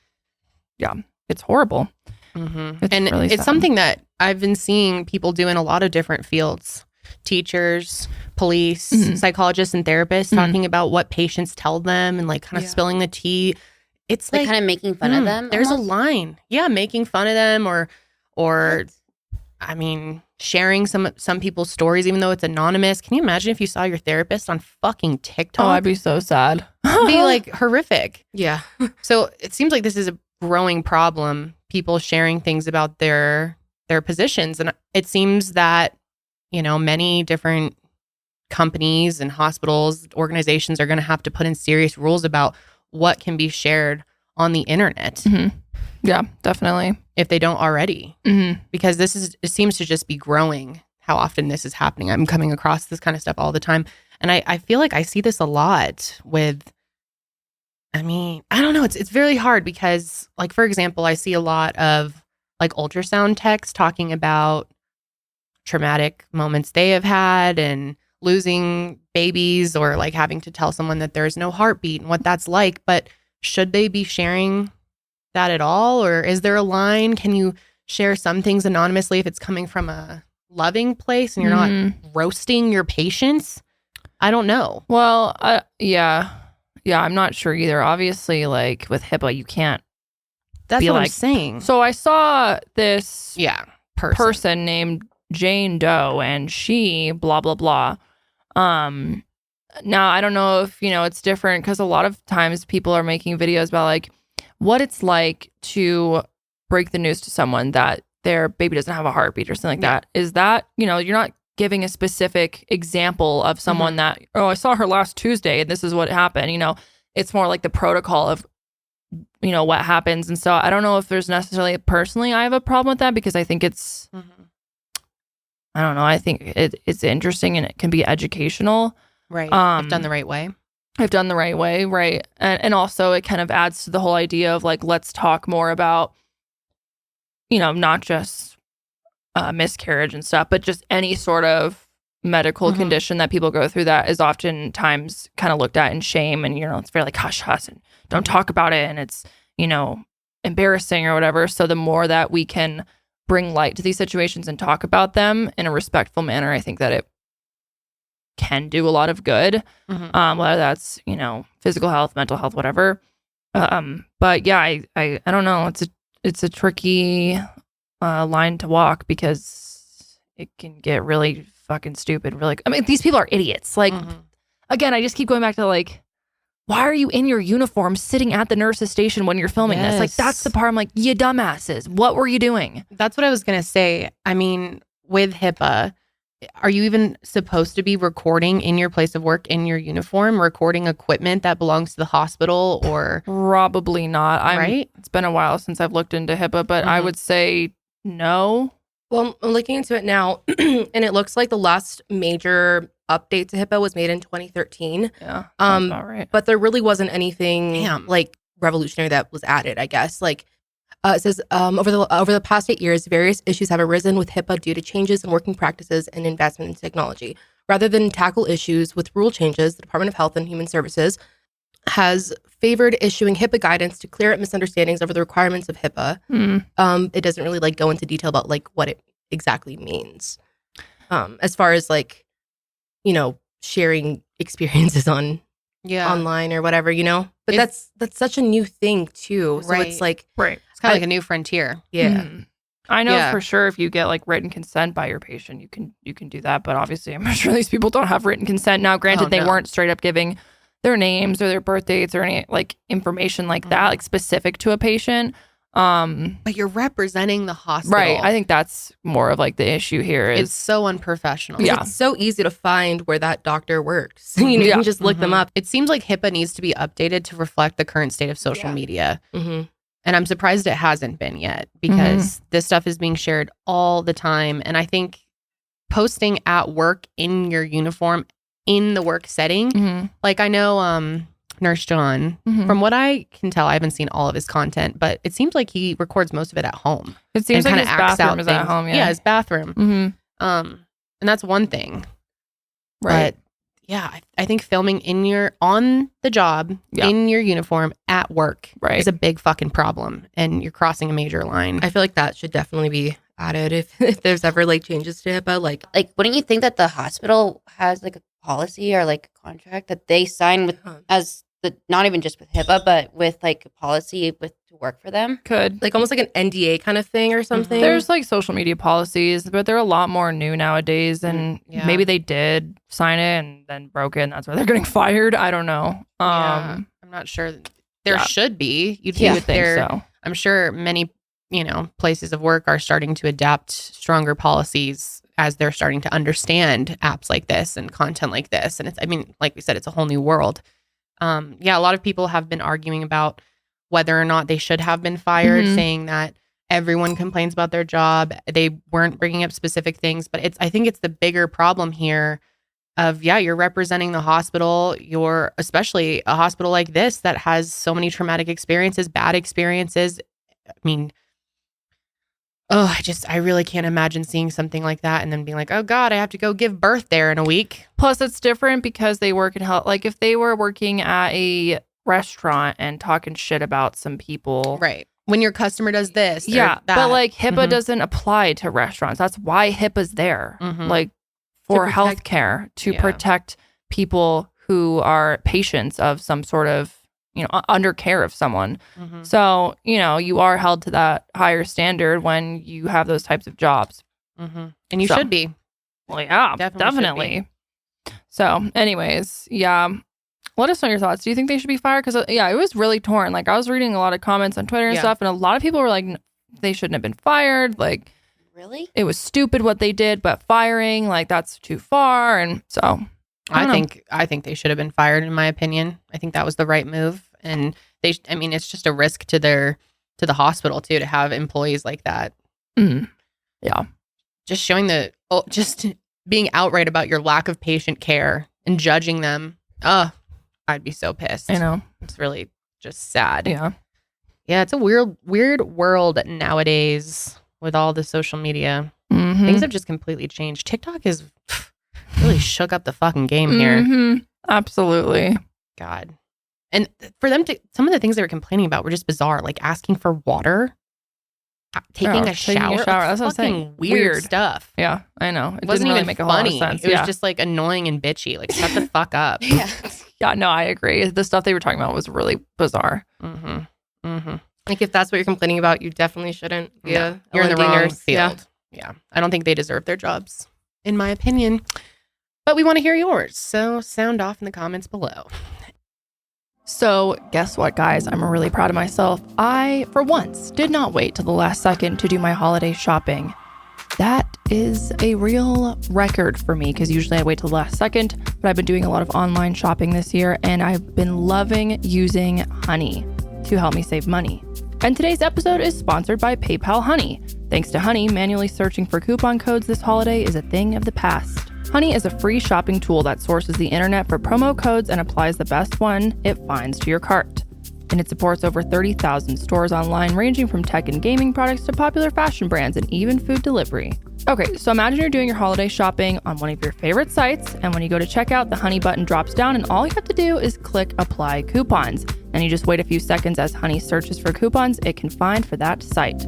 Yeah, it's horrible. It's really sad. Something that I've been seeing people do in a lot of different fields. Teachers, police, psychologists, and therapists talking about what patients tell them and like kind of spilling the tea. It's like kind of making fun of them. There's almost? a line. Yeah, making fun of them or I mean, sharing some people's stories, even though it's anonymous. Can you imagine if you saw your therapist on fucking TikTok? Oh, I'd be so sad. It'd be like horrific. Yeah. So it seems like this is a growing problem. People sharing things about their positions. And it seems that, you know, many different companies and hospitals, organizations are going to have to put in serious rules about what can be shared on the internet. Yeah, definitely. If they don't already. Because it seems to just be growing how often this is happening. I'm coming across this kind of stuff all the time. And I feel like I see this a lot with, I mean, I don't know. It's very hard because, like, for example, I see a lot of like ultrasound techs talking about traumatic moments they have had and losing babies, or like having to tell someone that there's no heartbeat and what that's like. But should they be sharing that at all? Or is there a line? Can you share some things anonymously if it's coming from a loving place and you're not roasting your patients? I don't know. Well, yeah, I'm not sure either. Obviously, like with HIPAA, you can't. That's be what like, I'm saying. So I saw this person named Jane Doe, and she blah blah blah. Now I don't know if, you know, it's different because a lot of times people are making videos about like, what it's like to break the news to someone that their baby doesn't have a heartbeat or something like that. Is that, you're not giving a specific example of someone that, I saw her last Tuesday and this is what happened. It's more like the protocol of, what happens. And so I don't know if there's necessarily, personally, I have a problem with that because I think it's, I don't know. I think it's interesting and it can be educational. Right. If done the right way. If done the right way. Right. And also it kind of adds to the whole idea of like, let's talk more about, not just miscarriage and stuff, but just any sort of medical condition that people go through that is oftentimes kind of looked at in shame. And, it's very like hush hush and don't talk about it. And it's, embarrassing or whatever. So the more that we can bring light to these situations and talk about them in a respectful manner, I think that it can do a lot of good. Whether that's, physical health, mental health, whatever. But yeah, I don't know. It's a tricky line to walk because it can get really fucking stupid. These people are idiots. Like, again, I just keep going back to like, why are you in your uniform sitting at the nurse's station when you're filming this? Like, that's the part I'm like, you dumbasses. What were you doing? That's what I was going to say. I mean, with HIPAA, are you even supposed to be recording in your place of work in your uniform, recording equipment that belongs to the hospital or? Probably not. Right? It's been a while since I've looked into HIPAA, but I would say no. Well, I'm looking into it now, and it looks like the last major update to HIPAA was made in 2013. Yeah, that's about right. But there really wasn't anything like revolutionary that was added, I guess. Like it says, over the past 8 years, various issues have arisen with HIPAA due to changes in working practices and investment in technology. Rather than tackle issues with rule changes, the Department of Health and Human Services has favored issuing HIPAA guidance to clear up misunderstandings over the requirements of HIPAA. It doesn't really like go into detail about like what it exactly means. As far as like, sharing experiences online or whatever, but that's such a new thing too. So it's like, it's kind of like a new frontier. Yeah. I know for sure if you get like written consent by your patient, you can do that. But obviously I'm sure these people don't have written consent. Now, granted, they weren't straight up giving their names or their birth dates or any like information like that, like specific to a patient. But you're representing the hospital. Right. I think that's more of like the issue here is it's so unprofessional. Yeah. It's so easy to find where that doctor works. You can just look them up. It seems like HIPAA needs to be updated to reflect the current state of social media. And I'm surprised it hasn't been yet because this stuff is being shared all the time. And I think posting at work in your uniform in the work setting, like I know Nurse John, from what I can tell, I haven't seen all of his content, but it seems like he records most of it at home. It seems like his bathroom is at home. Yeah, his bathroom. And that's one thing. Right. But yeah, I think filming on the job, in your uniform at work is a big fucking problem. And you're crossing a major line. I feel like that should definitely be added if there's ever like changes to HIPAA. Like wouldn't you think that the hospital has like a policy or like a contract that they sign with not even just with HIPAA, but with like a policy to work for them? Could. Like almost like an NDA kind of thing or something. There's like social media policies, but they're a lot more new nowadays. And maybe they did sign it and then broke it and that's why they're getting fired. I don't know. I'm not sure. There should be. You would think so. I'm sure many, places of work are starting to adapt stronger policies as they're starting to understand apps like this and content like this. And it's, like we said, it's a whole new world. A lot of people have been arguing about whether or not they should have been fired, saying that everyone complains about their job. They weren't bringing up specific things, but I think it's the bigger problem here of, you're representing the hospital. You're especially a hospital like this that has so many traumatic experiences, bad experiences. I really can't imagine seeing something like that and then being like, oh God, I have to go give birth there in a week. Plus it's different because they work in health. Like if they were working at a restaurant and talking shit about some people. Right. When your customer does this. Yeah. But like HIPAA doesn't apply to restaurants. That's why HIPAA's there. Like for healthcare to protect people who are patients of some sort of, under care of someone. So, you are held to that higher standard when you have those types of jobs. And you should be. Well, yeah, definitely. So anyways, Let us know your thoughts. Do you think they should be fired? Because, it was really torn. Like, I was reading a lot of comments on Twitter and stuff, and a lot of people were like, they shouldn't have been fired. Like, really? It was stupid what they did, but firing, like, that's too far. And so, I think they should have been fired, in my opinion. I think that was the right move. And it's just a risk to the hospital, too, to have employees like that. Mm. Yeah. Just showing just being outright about your lack of patient care and judging them. I'd be so pissed. I know. It's really just sad. Yeah. Yeah, it's a weird world nowadays with all the social media. Mm-hmm. Things have just completely changed. TikTok has really shook up the fucking game here. Mm-hmm. Absolutely. God. And for them some of the things they were complaining about were just bizarre, like asking for water, taking a shower. That's what I'm saying. Weird stuff. Yeah, I know. It wasn't really even make a funny. whole lot of sense. It was just like annoying and bitchy. Like, shut the fuck up. Yeah, no, I agree. The stuff they were talking about was really bizarre. Mm-hmm. Mm-hmm. Like, if that's what you're complaining about, you definitely shouldn't be you're in the wrong field. Yeah. I don't think they deserve their jobs, in my opinion. But we want to hear yours, so sound off in the comments below. So guess what, guys? I'm really proud of myself. I, for once, did not wait till the last second to do my holiday shopping. That is a real record for me because usually I wait till the last second, but I've been doing a lot of online shopping this year and I've been loving using Honey to help me save money. And today's episode is sponsored by PayPal Honey. Thanks to Honey, manually searching for coupon codes this holiday is a thing of the past. Honey is a free shopping tool that sources the internet for promo codes and applies the best one it finds to your cart. And it supports over 30,000 stores online, ranging from tech and gaming products to popular fashion brands and even food delivery. Okay, so imagine you're doing your holiday shopping on one of your favorite sites, and when you go to checkout, the Honey button drops down, and all you have to do is click Apply Coupons. And you just wait a few seconds as Honey searches for coupons it can find for that site.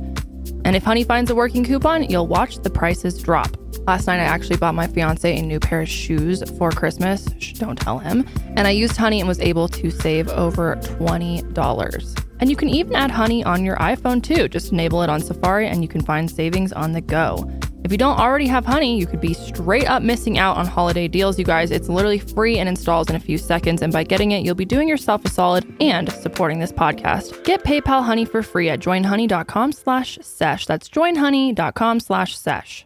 And if Honey finds a working coupon, you'll watch the prices drop. Last night, I actually bought my fiance a new pair of shoes for Christmas. Shh, don't tell him. And I used Honey and was able to save over $20. And you can even add Honey on your iPhone too. Just enable it on Safari and you can find savings on the go. If you don't already have Honey, you could be straight up missing out on holiday deals, you guys. It's literally free and installs in a few seconds. And by getting it, you'll be doing yourself a solid and supporting this podcast. Get PayPal Honey for free at joinhoney.com/sesh. That's joinhoney.com/sesh.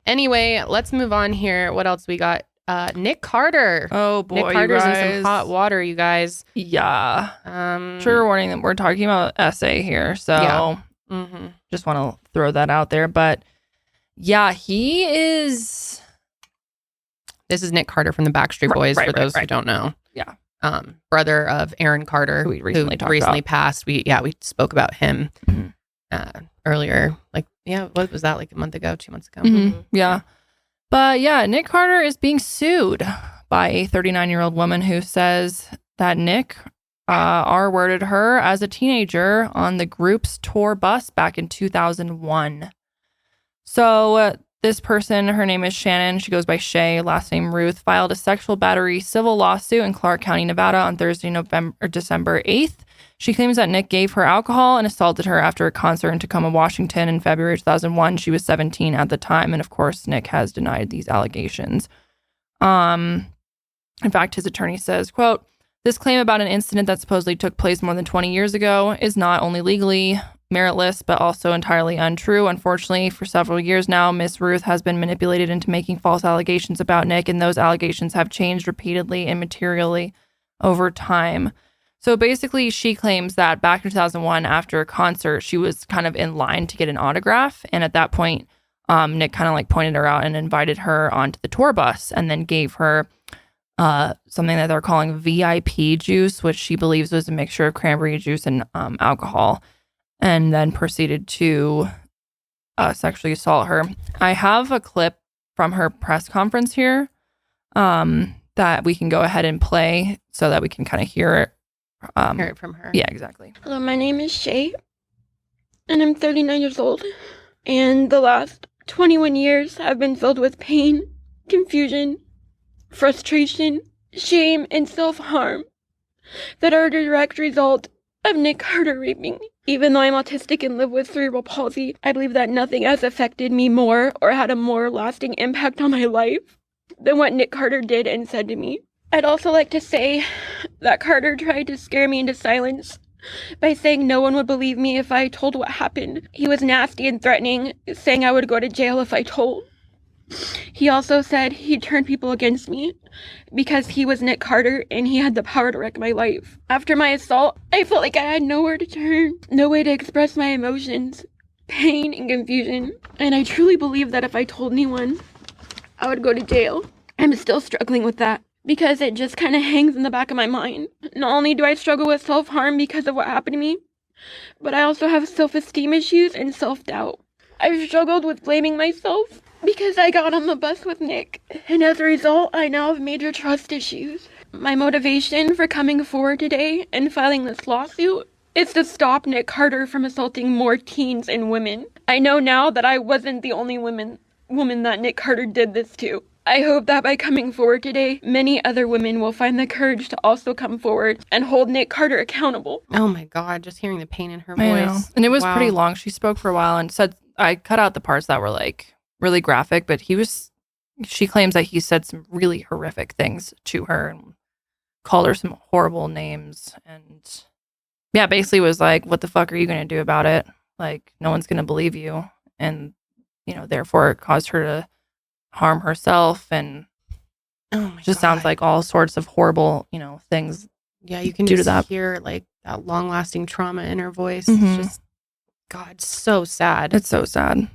Anyway, let's move on here. What else we got? Nick Carter. Oh boy, Nick Carter's you in guys. some hot water, you guys. Yeah. Trigger warning that we're talking about essay here, so just want to throw that out there. But yeah, he is. This is Nick Carter from the Backstreet Boys. For those who don't know, yeah, brother of Aaron Carter, who we recently passed. We spoke about him earlier. What was that, like a month ago, 2 months ago? Yeah. But yeah, Nick Carter is being sued by a 39-year-old woman who says that Nick R-worded her as a teenager on the group's tour bus back in 2001. So this person, her name is Shannon. She goes by Shay, last name Ruth, filed a sexual battery civil lawsuit in Clark County, Nevada on Thursday, December 8th. She claims that Nick gave her alcohol and assaulted her after a concert in Tacoma, Washington in February 2001. She was 17 at the time. And of course, Nick has denied these allegations. In fact, his attorney says, quote, "This claim about an incident that supposedly took place more than 20 years ago is not only legally meritless, but also entirely untrue. Unfortunately, for several years now, Miss Ruth has been manipulated into making false allegations about Nick, and those allegations have changed repeatedly and materially over time." So basically, she claims that back in 2001, after a concert, she was kind of in line to get an autograph. And at that point, Nick kind of like pointed her out and invited her onto the tour bus and then gave her something that they're calling VIP juice, which she believes was a mixture of cranberry juice and alcohol, and then proceeded to sexually assault her. I have a clip from her press conference here that we can go ahead and play so that we can kind of hear it. Hear it from her. Yeah, exactly. Hello, my name is Shay, and I'm 39 years old. And the last 21 years have been filled with pain, confusion, frustration, shame, and self-harm that are a direct result of Nick Carter raping me. Even though I'm autistic and live with cerebral palsy, I believe that nothing has affected me more or had a more lasting impact on my life than what Nick Carter did and said to me. I'd also like to say that Carter tried to scare me into silence by saying no one would believe me if I told what happened. He was nasty and threatening, saying I would go to jail if I told. He also said he'd turn people against me because he was Nick Carter and he had the power to wreck my life. After my assault, I felt like I had nowhere to turn, no way to express my emotions, pain, and confusion. And I truly believe that if I told anyone, I would go to jail. I'm still struggling with that because it just kind of hangs in the back of my mind. Not only do I struggle with self-harm because of what happened to me, but I also have self-esteem issues and self-doubt. I've struggled with blaming myself because I got on the bus with Nick, and as a result, I now have major trust issues. My motivation for coming forward today and filing this lawsuit is to stop Nick Carter from assaulting more teens and women. I know now that I wasn't the only woman that Nick Carter did this to. I hope that by coming forward today, many other women will find the courage to also come forward and hold Nick Carter accountable. Oh my God, just hearing the pain in her voice. I know. And it was pretty long. She spoke for a while and said, I cut out the parts that were like really graphic, but she claims that he said some really horrific things to her and called her some horrible names. And yeah, basically was like, what the fuck are you going to do about it? Like, no one's going to believe you. And, you know, therefore it caused her to harm herself. And just sounds like all sorts of horrible, you know, things. Yeah, you can just hear like that long lasting trauma in her voice. Mm-hmm. It's just, God, so sad. It's so sad.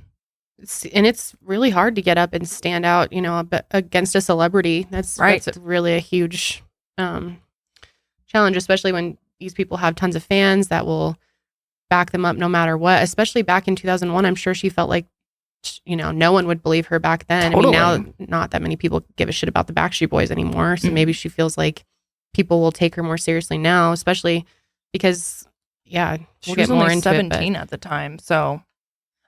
And it's really hard to get up and stand out, you know, against a celebrity. That's right. That's really a huge challenge, especially when these people have tons of fans that will back them up no matter what. Especially back in 2001, I'm sure she felt like, you know, no one would believe her back then. Totally. I mean, now not that many people give a shit about the Backstreet Boys anymore. So maybe she feels like people will take her more seriously now, especially because, yeah, we'll get more into 17 at the time. So,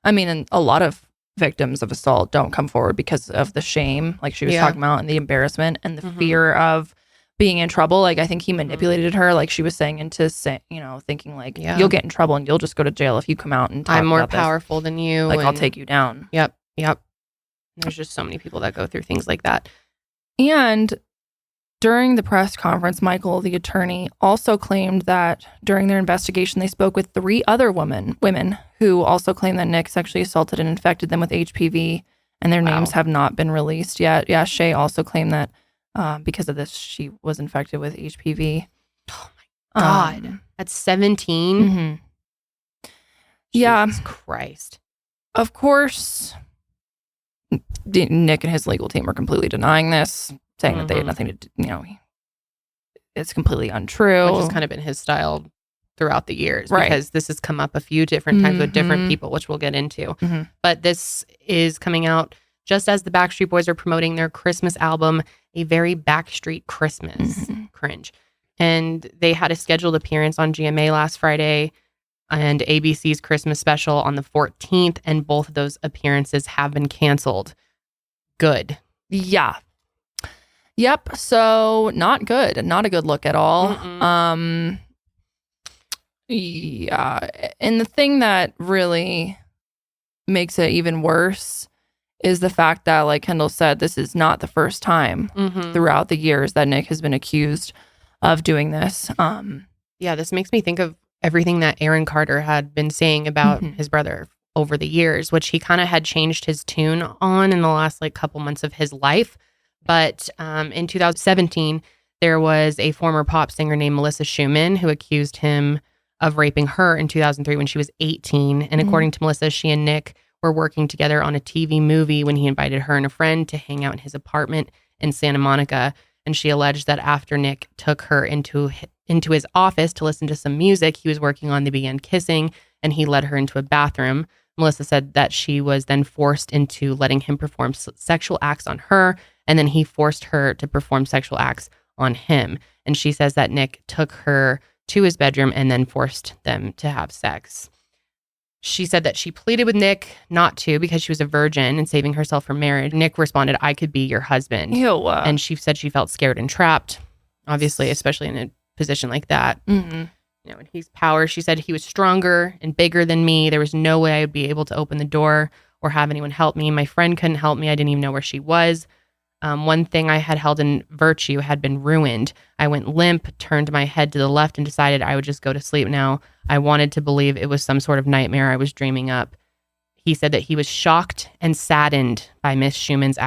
I mean, and a lot of victims of assault don't come forward because of the shame, like she was talking about, and the embarrassment and the fear of being in trouble. Like, I think he manipulated her, like she was saying, into thinking like, you'll get in trouble and you'll just go to jail if you come out and talk I'm more about powerful than you. Like, I'll take you down. Yep. There's just so many people that go through things like that. And during the press conference, Michael, the attorney, also claimed that during their investigation, they spoke with 3 other women who also claimed that Nick sexually assaulted and infected them with HPV, and their names have not been released yet. Yeah, Shay also claimed that because of this, she was infected with HPV. Oh my God. At 17? Mm-hmm. Yeah. Jesus Christ. Of course, Nick and his legal team are completely denying this, saying that they had nothing to do, you know, it's completely untrue. Which has kind of been his style throughout the years, right? Because this has come up a few different times with different people, which we'll get into. But this is coming out just as the Backstreet Boys are promoting their Christmas album, A Very Backstreet Christmas. Cringe. And they had a scheduled appearance on GMA last Friday and ABC's Christmas special on the 14th, and both of those appearances have been canceled. Good. Yeah. Yep. So not good. Not a good look at all. Yeah. And the thing that really makes it even worse is the fact that, like Kendall said, this is not the first time throughout the years that Nick has been accused of doing this. Yeah, this makes me think of everything that Aaron Carter had been saying about his brother over the years, which he kind of had changed his tune on in the last like couple months of his life. But in 2017, there was a former pop singer named Melissa Schumann who accused him of raping her in 2003 when she was 18. And according to Melissa, she and Nick were working together on a TV movie when he invited her and a friend to hang out in his apartment in Santa Monica. And she alleged that after Nick took her into his office to listen to some music he was working on, they began kissing, and he led her into a bathroom. Melissa said that she was then forced into letting him perform sexual acts on her, and then he forced her to perform sexual acts on him. And she says that Nick took her to his bedroom and then forced them to have sex. She said that she pleaded with Nick not to because she was a virgin and saving herself from marriage. Nick responded, "I could be your husband." Ew. And she said she felt scared and trapped, obviously, especially in a position like that. You know, in his power, she said he was stronger and bigger than me. There was no way I would be able to open the door or have anyone help me. My friend couldn't help me. I didn't even know where she was. One thing I had held in virtue had been ruined. I went limp, turned my head to the left, and decided I would just go to sleep now. I wanted to believe it was some sort of nightmare I was dreaming up. He said that he was shocked and saddened by Miss Schumann's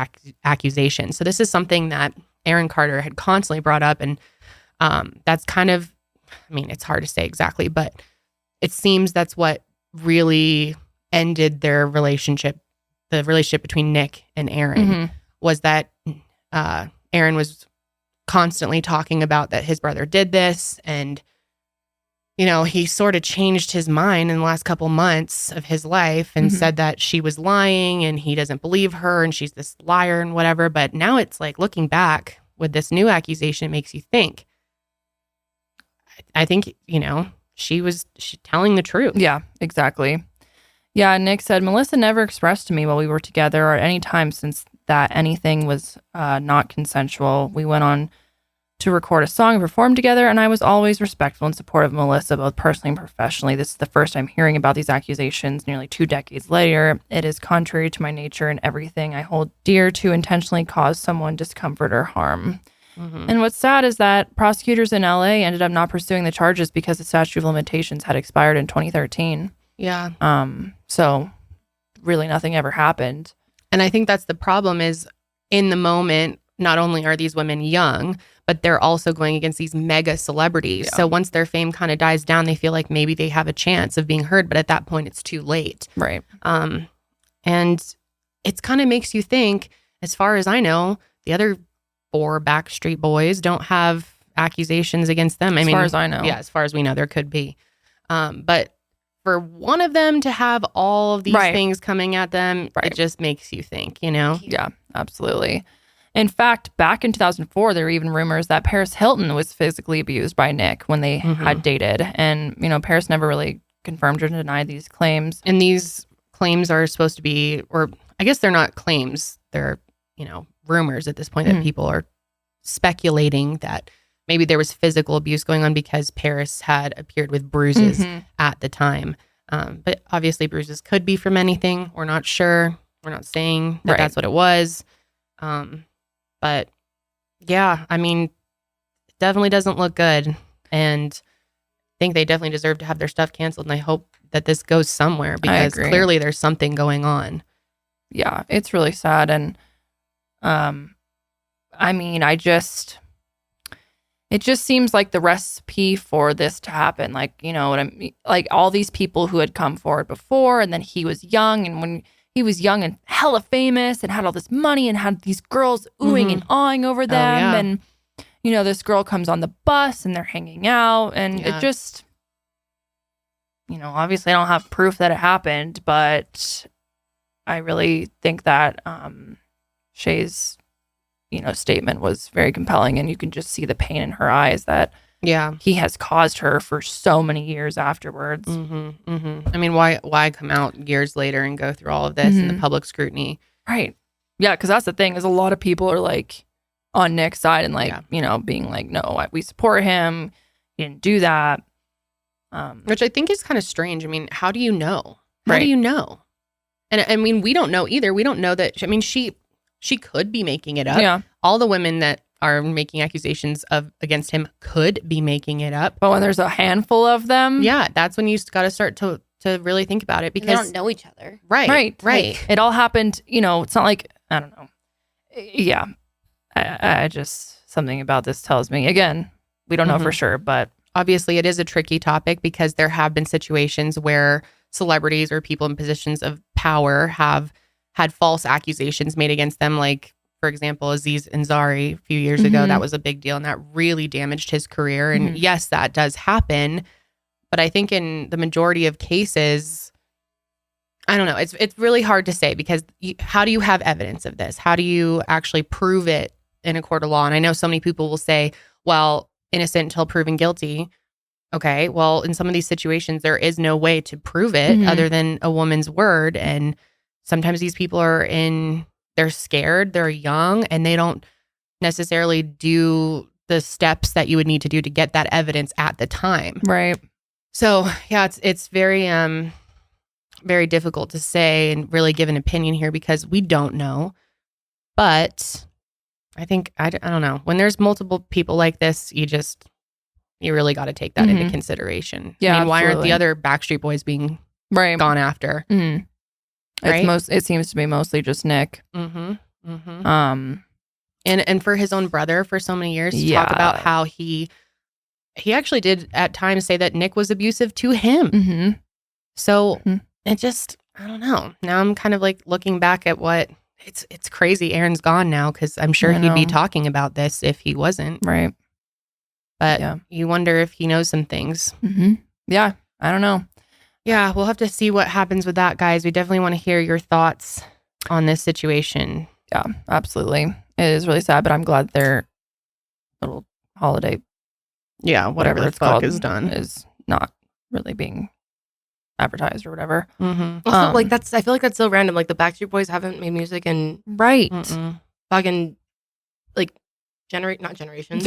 accusations. So this is something that Aaron Carter had constantly brought up, and that's kind of, I mean, it's hard to say exactly, but it seems that's what really ended their relationship, the relationship between Nick and Aaron, was that Aaron was constantly talking about that his brother did this, and you know, he sort of changed his mind in the last couple months of his life and said that she was lying and he doesn't believe her and she's this liar and whatever. But now it's like, looking back with this new accusation, it makes you think. I think, you know, she telling the truth. Yeah, exactly. Yeah, Nick said, Melissa never expressed to me while we were together or at any time since that anything was not consensual. We went on to record a song and perform together, and I was always respectful and supportive of Melissa, both personally and professionally. This is the first I'm hearing about these accusations nearly 2 decades later. It is contrary to my nature and everything I hold dear to intentionally cause someone discomfort or harm. And what's sad is that prosecutors in LA ended up not pursuing the charges because the statute of limitations had expired in 2013. Yeah. So really nothing ever happened. And I think that's the problem is, in the moment, not only are these women young, but they're also going against these mega celebrities. Yeah. So once their fame kind of dies down, they feel like maybe they have a chance of being heard. But at that point, it's too late. Right. And it kind of makes you think, as far as I know, the other 4 Backstreet Boys don't have accusations against them. As far as I know. Yeah, as far as we know, there could be. But for one of them to have all of these things coming at them, it just makes you think, you know? Yeah, absolutely. In fact, back in 2004, there were even rumors that Paris Hilton was physically abused by Nick when they had dated. And, you know, Paris never really confirmed or denied these claims. And these claims are supposed to be, or I guess they're not claims. They're, you know, rumors at this point that people are speculating that maybe there was physical abuse going on because Paris had appeared with bruises at the time. But obviously bruises could be from anything. We're not sure. We're not saying that that's what it was. But yeah, I mean, it definitely doesn't look good. And I think they definitely deserve to have their stuff canceled. And I hope that this goes somewhere because clearly there's something going on. Yeah, it's really sad. And I mean, it just seems like the recipe for this to happen. Like, you know what I mean? Like all these people who had come forward before, and then he was young, and when he was young and hella famous and had all this money and had these girls oohing and awing over them. And, you know, this girl comes on the bus and they're hanging out, and it just, you know, obviously I don't have proof that it happened, but I really think that Shay's, you know, statement was very compelling, and you can just see the pain in her eyes that he has caused her for so many years afterwards. I mean, why come out years later and go through all of this and the public scrutiny? Right. Yeah, because that's the thing, is a lot of people are like on Nick's side and like, you know, being like, no, we support him. He didn't do that. Which I think is kind of strange. I mean, how do you know? How do you know? And I mean, we don't know either. We don't know that. I mean, she could be making it up. Yeah. All the women that are making accusations against him could be making it up. But when there's a handful of them, that's when you got to start to really think about it, because they don't know each other. Right. Like, it all happened. You know, it's not like, I don't know. Yeah, I just, something about this tells me, again, we don't know for sure, but obviously it is a tricky topic because there have been situations where celebrities or people in positions of power have had false accusations made against them. Like, for example, Aziz Ansari a few years ago, that was a big deal, and that really damaged his career. And yes, that does happen. But I think in the majority of cases, I don't know. It's really hard to say, because how do you have evidence of this? How do you actually prove it in a court of law? And I know so many people will say, well, innocent until proven guilty. Okay, well, in some of these situations, there is no way to prove it other than a woman's word. And sometimes these people they're scared, they're young, and they don't necessarily do the steps that you would need to do to get that evidence at the time. Right. So, yeah, it's very, very difficult to say and really give an opinion here because we don't know. But I think, I don't know. When there's multiple people like this, you really got to take that into consideration. Yeah, I mean, why aren't absolutely. the other Backstreet Boys being gone after? Mm. Right? It seems to be mostly just Nick. And for his own brother for so many years to talk about how he actually did at times say that Nick was abusive to him. So it just, I don't know. Now I'm kind of like looking back at what it's crazy. Aaron's gone now because I'm sure he'd be talking about this if he wasn't. Right. But you wonder if he knows some things. Yeah. I don't know. Yeah. We'll have to see what happens with that, guys. We definitely want to hear your thoughts on this situation. Yeah, absolutely. It is really sad, but I'm glad their little holiday, whatever the it's fuck called, is done, is not really being advertised or whatever. Also, like I feel like that's so random. Like the Backstreet Boys haven't made music in fucking like not generations,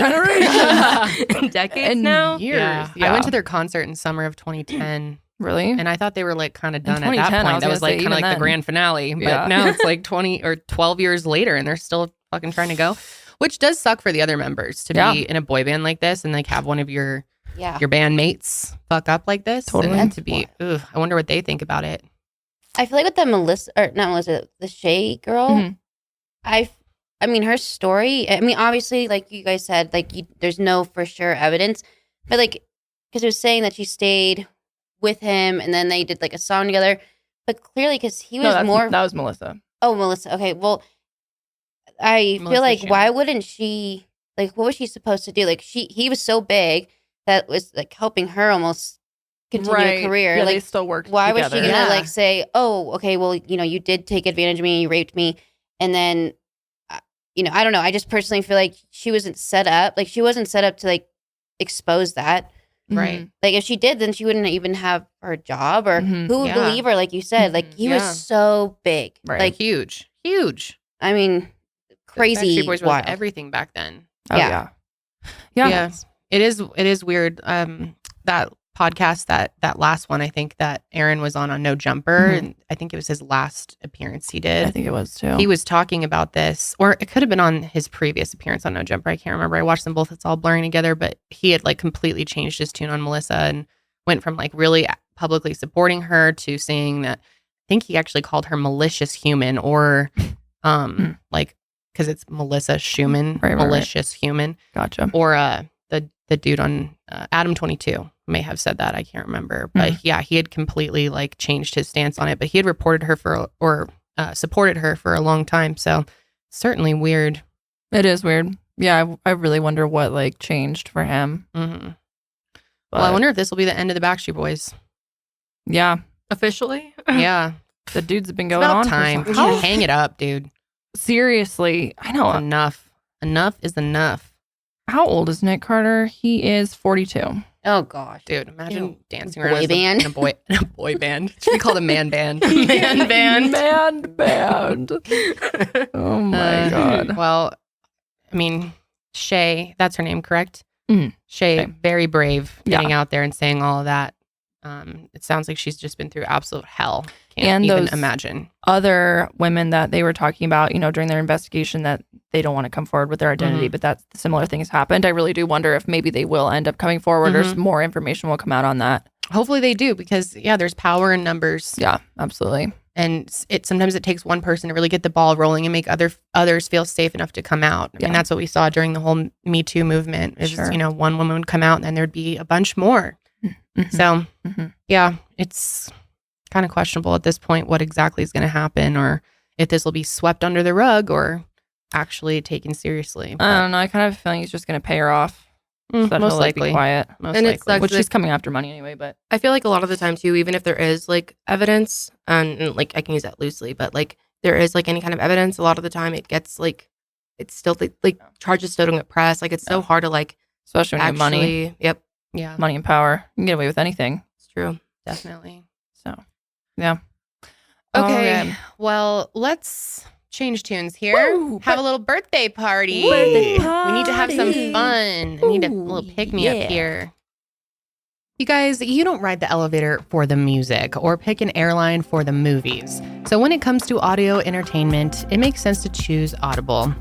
decades now. Years. Yeah. I went to their concert in summer of 2010. Really? And I thought they were like kind of done at that point. That was like kind of like the grand finale. But now it's like 20 or 12 years later and they're still fucking trying to go, which does suck for the other members to be in a boy band like this and like have one of your bandmates fuck up like this. Totally. And to be, I wonder what they think about it. I feel like with the Shay girl, I mean, her story, I mean, obviously, like you guys said, like there's no for sure evidence, but like, because it was saying that she stayed with him and then they did like a song together, but clearly because he was that was Melissa. Oh, Melissa. Okay, well, I feel like why wouldn't she, like, what was she supposed to do? Like he was so big that was like helping her almost continue a career. Yeah, like they still worked why together. was she gonna like say, oh, okay, well, you know, you did take advantage of me, you raped me, and then you know, I don't know, I just personally feel like she wasn't set up to like expose that. Right. Like if she did, then she wouldn't even have her job or who would believe her, like you said. Like he was so big. Right. Like huge. I mean, crazy. Backstreet Boys were like everything back then. Oh, yeah. It is weird. That podcast, that last one, I think that Aaron was on No Jumper, and I think it was his last appearance he did. I think it was too. He was talking about this, or it could have been on his previous appearance on No Jumper. I can't remember. I watched them both. It's all blurring together, but he had like completely changed his tune on Melissa and went from like really publicly supporting her to saying that, I think he actually called her malicious human or like, because it's Melissa Schumann, malicious human. Gotcha. Or the dude on Adam 22 may have said that. I can't remember. But yeah, he had completely like changed his stance on it. But he had reported her supported her for a long time. So certainly weird. It is weird. Yeah, I really wonder what like changed for him. Well, I wonder if this will be the end of the Backstreet Boys. Yeah. Officially? Yeah. The dudes have been going on time. for some time. Hang it up, dude. Seriously. I know. Enough. Enough is enough. How old is Nick Carter? He is 42. Oh gosh, dude! Imagine dancing boy around band. in a boy band. It should be called a man band. Man band. Oh my god. Well, I mean, Shay, that's her name, correct? Shay, very brave, getting out there and saying all of that. It sounds like she's just been through absolute hell. Can't even imagine. Other women that they were talking about, you know, during their investigation that they don't want to come forward with their identity, but that similar things happened. I really do wonder if maybe they will end up coming forward or more information will come out on that. Hopefully they do, because there's power in numbers. Yeah, absolutely. And sometimes it takes one person to really get the ball rolling and make others feel safe enough to come out. I mean, that's what we saw during the whole Me Too movement. Is you know, one woman would come out and then there'd be a bunch more. So yeah, it's kind of questionable at this point what exactly is going to happen, or if this will be swept under the rug or actually taken seriously. I don't know. I kind of have a feeling he's just going to pay her off. So that most likely. Be quiet. Most likely. Which she's coming after money anyway. But I feel like a lot of the time too, even if there is like evidence, and like I can use that loosely, but like there is like any kind of evidence, a lot of the time it gets like, it's still like charges still don't get pressed. Like it's so hard to like, especially when you have money. Yep. Yeah. Money and power. You can get away with anything. It's true. Definitely. So, yeah. Okay. Well, let's change tunes here. Have a little birthday party. Birthday We need to have some fun. I need a little pick-me-up here. You guys, you don't ride the elevator for the music or pick an airline for the movies. So when it comes to audio entertainment, it makes sense to choose Audible.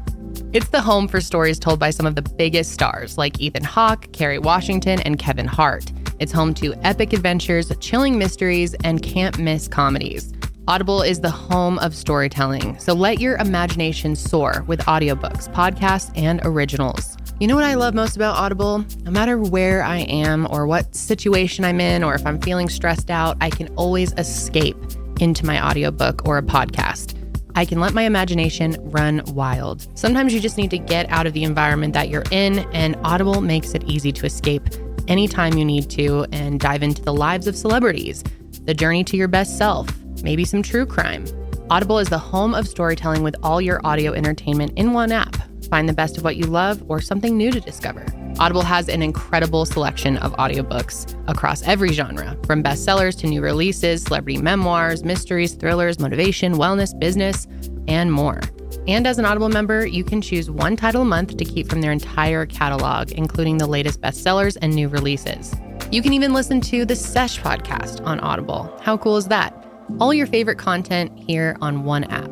It's the home for stories told by some of the biggest stars like Ethan Hawke, Kerry Washington, and Kevin Hart. It's home to epic adventures, chilling mysteries, and can't-miss comedies. Audible is the home of storytelling, so let your imagination soar with audiobooks, podcasts, and originals. You know what I love most about Audible? No matter where I am or what situation I'm in or if I'm feeling stressed out, I can always escape into my audiobook or a podcast. I can let my imagination run wild. Sometimes you just need to get out of the environment that you're in, and Audible makes it easy to escape anytime you need to and dive into the lives of celebrities, the journey to your best self, maybe some true crime. Audible is the home of storytelling with all your audio entertainment in one app. Find the best of what you love or something new to discover. Audible has an incredible selection of audiobooks across every genre, from bestsellers to new releases, celebrity memoirs, mysteries, thrillers, motivation, wellness, business, and more. And as an Audible member, you can choose one title a month to keep from their entire catalog, including the latest bestsellers and new releases. You can even listen to the Sesh Podcast on Audible. How cool is that? All your favorite content here on one app.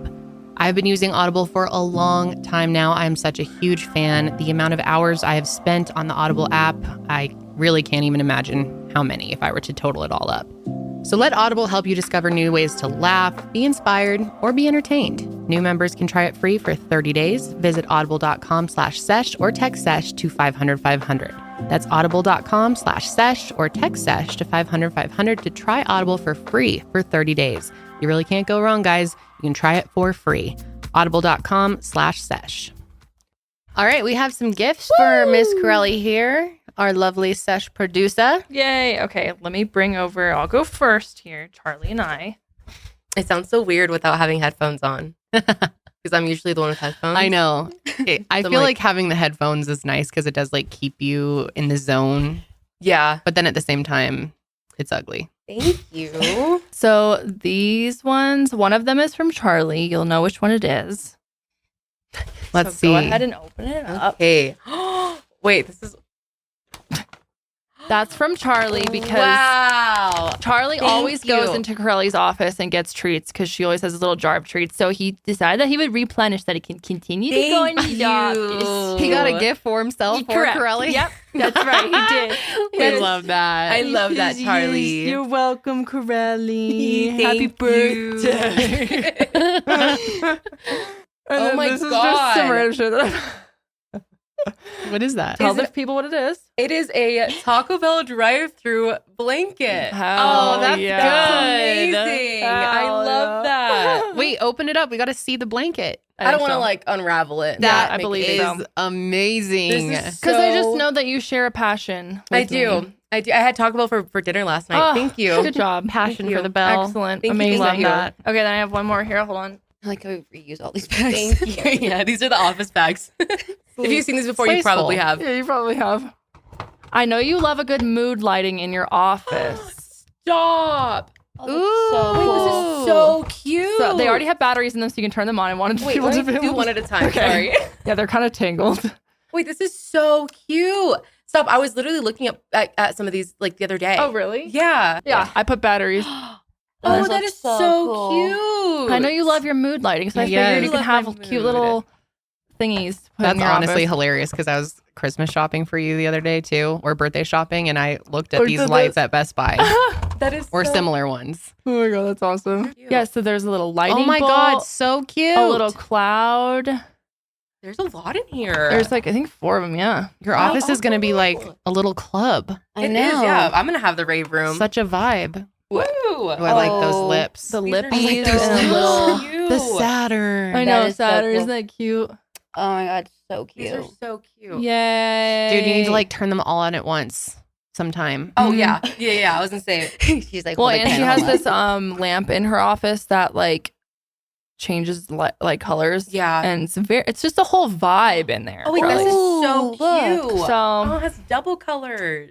I've been using Audible for a long time now. I'm such a huge fan. The amount of hours I have spent on the Audible app, I really can't even imagine how many if I were to total it all up. So let Audible help you discover new ways to laugh, be inspired, or be entertained. New members can try it free for 30 days. Visit audible.com/sesh or text sesh to 500-500. That's audible.com/sesh or text sesh to 500-500 to try Audible for free for 30 days. You really can't go wrong, guys. You can try it for free. Audible.com/sesh. All right, we have some gifts for Miss Karelly here, our lovely Sesh producer. Yay. Okay, let me bring over, I'll go first here, Charlie and I. It sounds so weird without having headphones on. Because I'm usually the one with headphones. I know. I feel like having the headphones is nice because it does like keep you in the zone. Yeah. But then at the same time, it's ugly. Thank you. So these ones, one of them is from Charlie. You'll know which one it is. Let's see. Go ahead and open it up. Okay. Wait, this is... That's from Charlie because Charlie always goes into Karelly's office and gets treats because she always has a little jar of treats. So he decided that he would replenish that he can continue to go into the office. He got a gift for himself for Karelly. Yep, that's right. He did. I love that. I love that, Charlie. You're welcome, Karelly. Happy Thank birthday. Oh my God. What is that? Tell the people what it is. It is a Taco Bell drive-thru blanket. That's good. Amazing. I love that. Wait, open it up. We got to see the blanket. I don't want to like unravel it. That I believe is amazing. Because I just know that you share a passion. I do. I had Taco Bell for dinner last night. Thank you. Good job. Passion for the bell. Excellent. Amazing. Love that. Okay, then I have one more here. Hold on. I like how we reuse all these bags. Thank you. Yeah, these are the office bags. If you've seen these before, you probably have. Yeah, you probably have. I know you love a good mood lighting in your office. Stop. Oh, this is so cute. So they already have batteries in them, so you can turn them on. I wanted to do one at a time. Okay. Sorry. Yeah, they're kind of tangled. Wait, this is so cute. Stop. I was literally looking at some of these like the other day. Oh, really? Yeah. Yeah, I put batteries. Oh, that is so cool. cute. I know you love your mood lighting, so I figured you could have cute little thingies. That's honestly hilarious because I was Christmas shopping for you the other day too, or birthday shopping, and I looked at these lights at Best Buy. That is or similar ones. Oh my God, that's awesome. Yeah, so there's a little lighting Oh my bolt, God, so cute. a little cloud. There's a lot in here. There's like, I think 4 of them, yeah. Your office is going to be like a little club. I It know. is, yeah. I'm going to have the rave room. Such a vibe. Woo. Oh, I like those lips. The These are lippies so and a little. cute. The Saturn. I That know, is so Saturn. cool. Isn't that cute? Oh my God, so These cute. are so cute. Yay. Dude, you need to like turn them all on at once sometime. Oh, yeah. Yeah. I was going to say. She's like, Well, hold and it she down. has this lamp in her office that like changes like colors. Yeah. And it's just a whole vibe in there. Oh, wait, this is so look. cute. So Oh, it has double colors.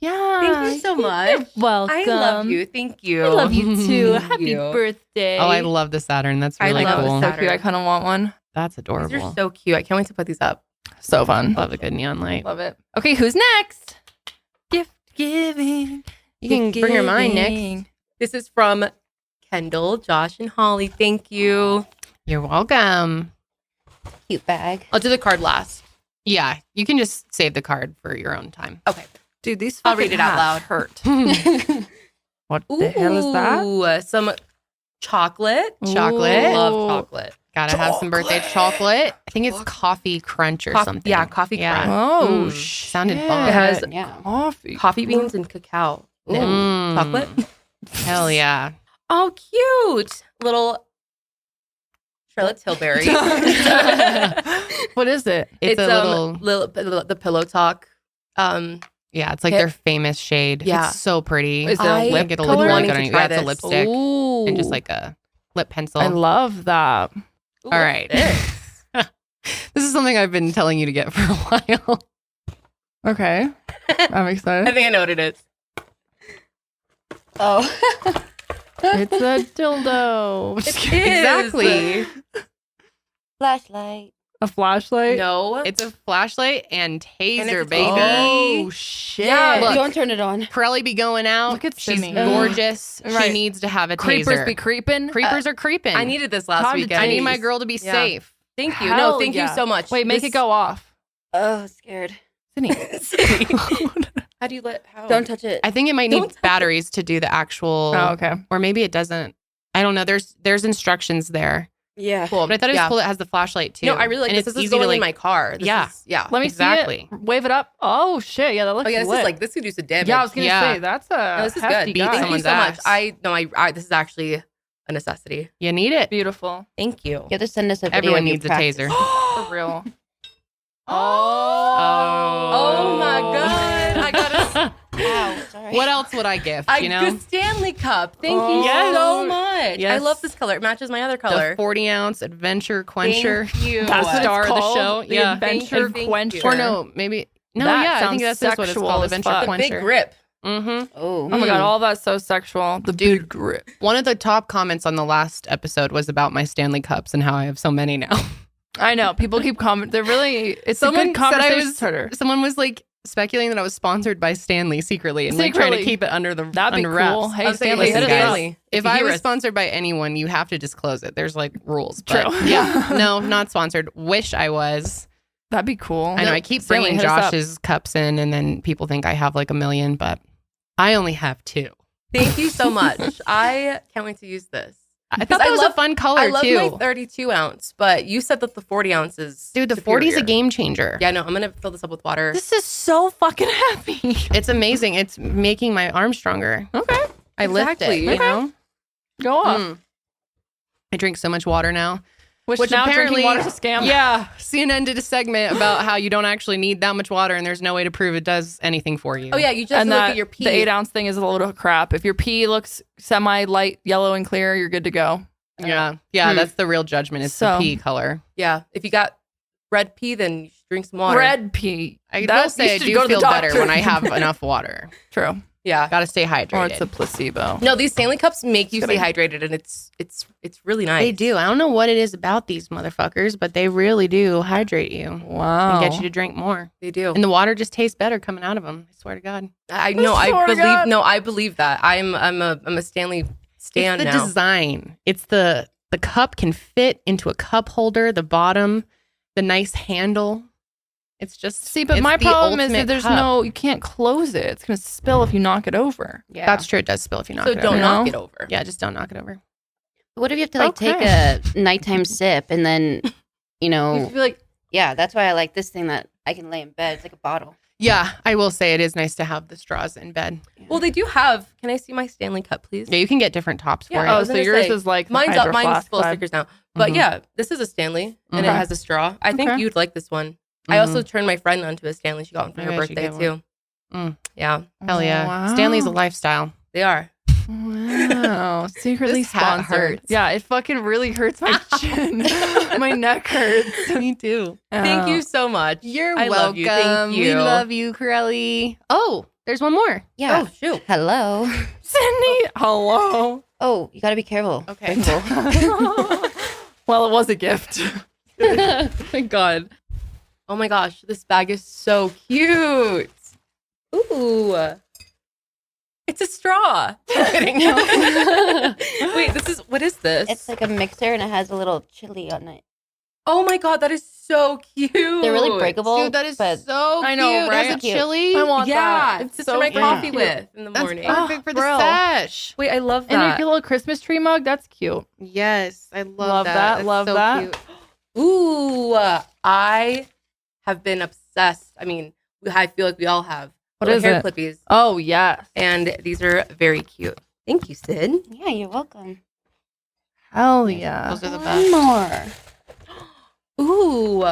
yeah. Thank you so much. Welcome. I love you. Thank you. I love you too. Thank Happy you. birthday. Oh, I love the Saturn. That's I really love cool. the So cute. I kind of want one. That's These adorable. are so cute. I can't wait to put these up. So fun. Love a good neon light. Love it. Okay, who's next? Gift giving. You can bring your mind, Nick. Nick. This is from Kendall, Josh, and Holly. Thank you. You're welcome. Cute bag. I'll do the card last. Yeah, you can just save the card for your own time. Okay. Dude, these I'll read it out loud. hurt. What the hell is that? Ooh, some chocolate. Chocolate. Love chocolate. Gotta have some birthday chocolate. I think it's coffee crunch or something. Yeah, coffee crunch. Oh, sounded shit. fun. It has coffee beans and cacao. Chocolate. Hell yeah. Oh, cute. Little Charlotte's Tilbury. What is it? It's a the Pillow Talk. Yeah, it's like their famous shade. Yeah. It's so pretty. Is it a lip get a color? lip Wanting on to you. try Yeah, it's a this. lipstick Ooh. and just like a lip pencil. I love that. Ooh, All right. This is something I've been telling you to get for a while. Okay. I'm excited. I think I know what it is. Oh. It's a dildo. Exactly. Flashlight. A flashlight? No. It's a flashlight and taser, And it's a baby. Oh, shit. Yeah, Look. Don't turn it on. Karelly be going out. Look at She's Sydney. gorgeous. Right. She needs to have a Creepers taser. be creeping. Creepers are creeping. I needed this last Time to weekend. I need my girl to be Yeah. safe. Thank you. Hell No, thank yeah. you so much. Wait, make it go off. Oh, scared. Sydney. How do you let? How? Don't touch it. I think it might Don't need touch batteries to do the actual. Oh, okay. Or maybe it doesn't. I don't know. There's instructions there. Yeah. Cool. But I thought it was Yeah. cool. It has the flashlight too. No, I really like and this. it's This is easy to going like. in my car. This Yeah. is- yeah. Let me Exactly. see it. Wave it up. Oh, shit. Yeah, that looks Oh yeah, this lit. is like this could do some damage. Yeah, I was going to Yeah. say, that's a No, this is hefty good. guy. Thank you someone's so much. ass. I this is actually a necessity. You need it. Beautiful. Thank you. You have to send us a video. Everyone of your needs a practice. taser. For real. Oh my god! I gotta. Wow, sorry. What else would I gift? I You know, good Stanley Cup. Thank you Yes. so much. Yes. I love this color. It matches my other the color. 40-ounce adventure quencher. Thank you. That's what Star it's of the called? show. The Yeah. Adventure Thank you. Quencher. Or no, maybe no. That Yeah, I think sounds that's what it's sexual called. as Adventure fuck. The quencher. big grip. Mm-hmm. Oh. Oh my god, all that's so sexual. The big grip. One of the top comments on the last episode was about my Stanley Cups and how I have so many now. I know. People keep commenting. They're really, it's a good said I conversation was. starter. Someone was like speculating that I was sponsored by Stanley secretly and like trying to Secretly. keep it under the That'd be under wraps. cool. Hey, I was thinking, Stanley, listen, hit us up. Stanley, If you I hear was us- sponsored by anyone, you have to disclose it. There's like rules. But True. yeah. No, not sponsored. Wish I was. That'd be cool. I know. I keep Stanley, bringing hit us up. Josh's cups in, and then people think I have like a million, but I only have 2. Thank you so much. I can't wait to use this. I thought that was a fun color I love too. my 32 ounce, but you said that the 40 ounce is Dude, the 40 is a superior. game changer. Yeah, no, I'm gonna fill this up with water. This is so fucking heavy. It's amazing. It's making my arm stronger. Okay. I lift it, Exactly. you know? Go off. Mm. I drink so much water now. Which Which now apparently- drinking water's a scam. Yeah. CNN did a segment about how you don't actually need that much water and there's no way to prove it does anything for you. Oh yeah, you just And look that at your pee. the 8-ounce thing is a load of crap. If your pee looks semi-light yellow and clear, you're good to go. Yeah. Yeah, that's the real judgment. It's So- the pee color. Yeah, if you got red pee, then you should drink some water. Red pee. I That- will say you I should do go to the feel better doctor. when I have enough water. True. Yeah. Gotta stay hydrated. Or it's a placebo. No, these Stanley cups make you stay kidding. hydrated, and it's really nice. They do. I don't know what it is about these motherfuckers, but they really do hydrate you Wow. and get you to drink more. They do. And the water just tastes better coming out of them. I swear to God. I know. I swear to believe. God. No, I believe that. I'm a Stanley stan It's the now. design. It's the cup can fit into a cup holder, the bottom, the nice handle. It's just See, but it's my the problem is ultimate that there's cup. you can't close it. It's going to spill if you knock it over. Yeah. That's true. It does spill if you knock So it don't over. knock No. it over. Yeah, just don't knock it over. What if you have to like take a nighttime sip and then, you You know, feel like yeah, that's why I like this thing that I can lay in bed. It's like a bottle. Yeah, I will say it is nice to have the straws in bed. well, they do have. Can I see my Stanley cup, please? Yeah, you can get different tops for Yeah, it. I Oh, was so gonna yours say, is like the Mine's Hydro mine's Flask full of vibe. stickers now. But Mhm. yeah, this is a Stanley, and it Okay. has a straw. I think Okay. you'd like this one. I also turned my friend onto a Stanley. She got one for Maybe her I should birthday get too. Mm. Yeah, Hell yeah. Wow. Stanley's a lifestyle. they are. Wow. Secretly This hat sponsored. hurts. Yeah, it fucking really hurts my chin. My neck hurts. Me too. Thank Oh. you so much. You're I welcome. love you. Thank you. We love you, Karelly. Oh, there's one more. Yeah. Oh shoot. Hello. Sydney. Hello. Oh, you got to be careful. Okay. Well, it was a gift. Thank God. Oh my gosh, this bag is so cute. Ooh. It's a straw. I'm kidding. Wait, what is this? It's like a mixer and it has a little chili on it. Oh my God, that is so cute. They're really breakable. Dude, that is so cute. I know, right? As a chili. I want that. It's just to make coffee with in the morning. That's perfect for the sesh. Wait, I love that. And your little Christmas tree mug, that's cute. Yes, I love that. That's love so that. cute. Ooh, I have been obsessed. I mean, I feel like we all have. What is hair it? clippies. Oh, yes. And these are very cute. Thank you, Sid. Yeah, you're welcome. Hell yeah. Those are the One best. more. Ooh.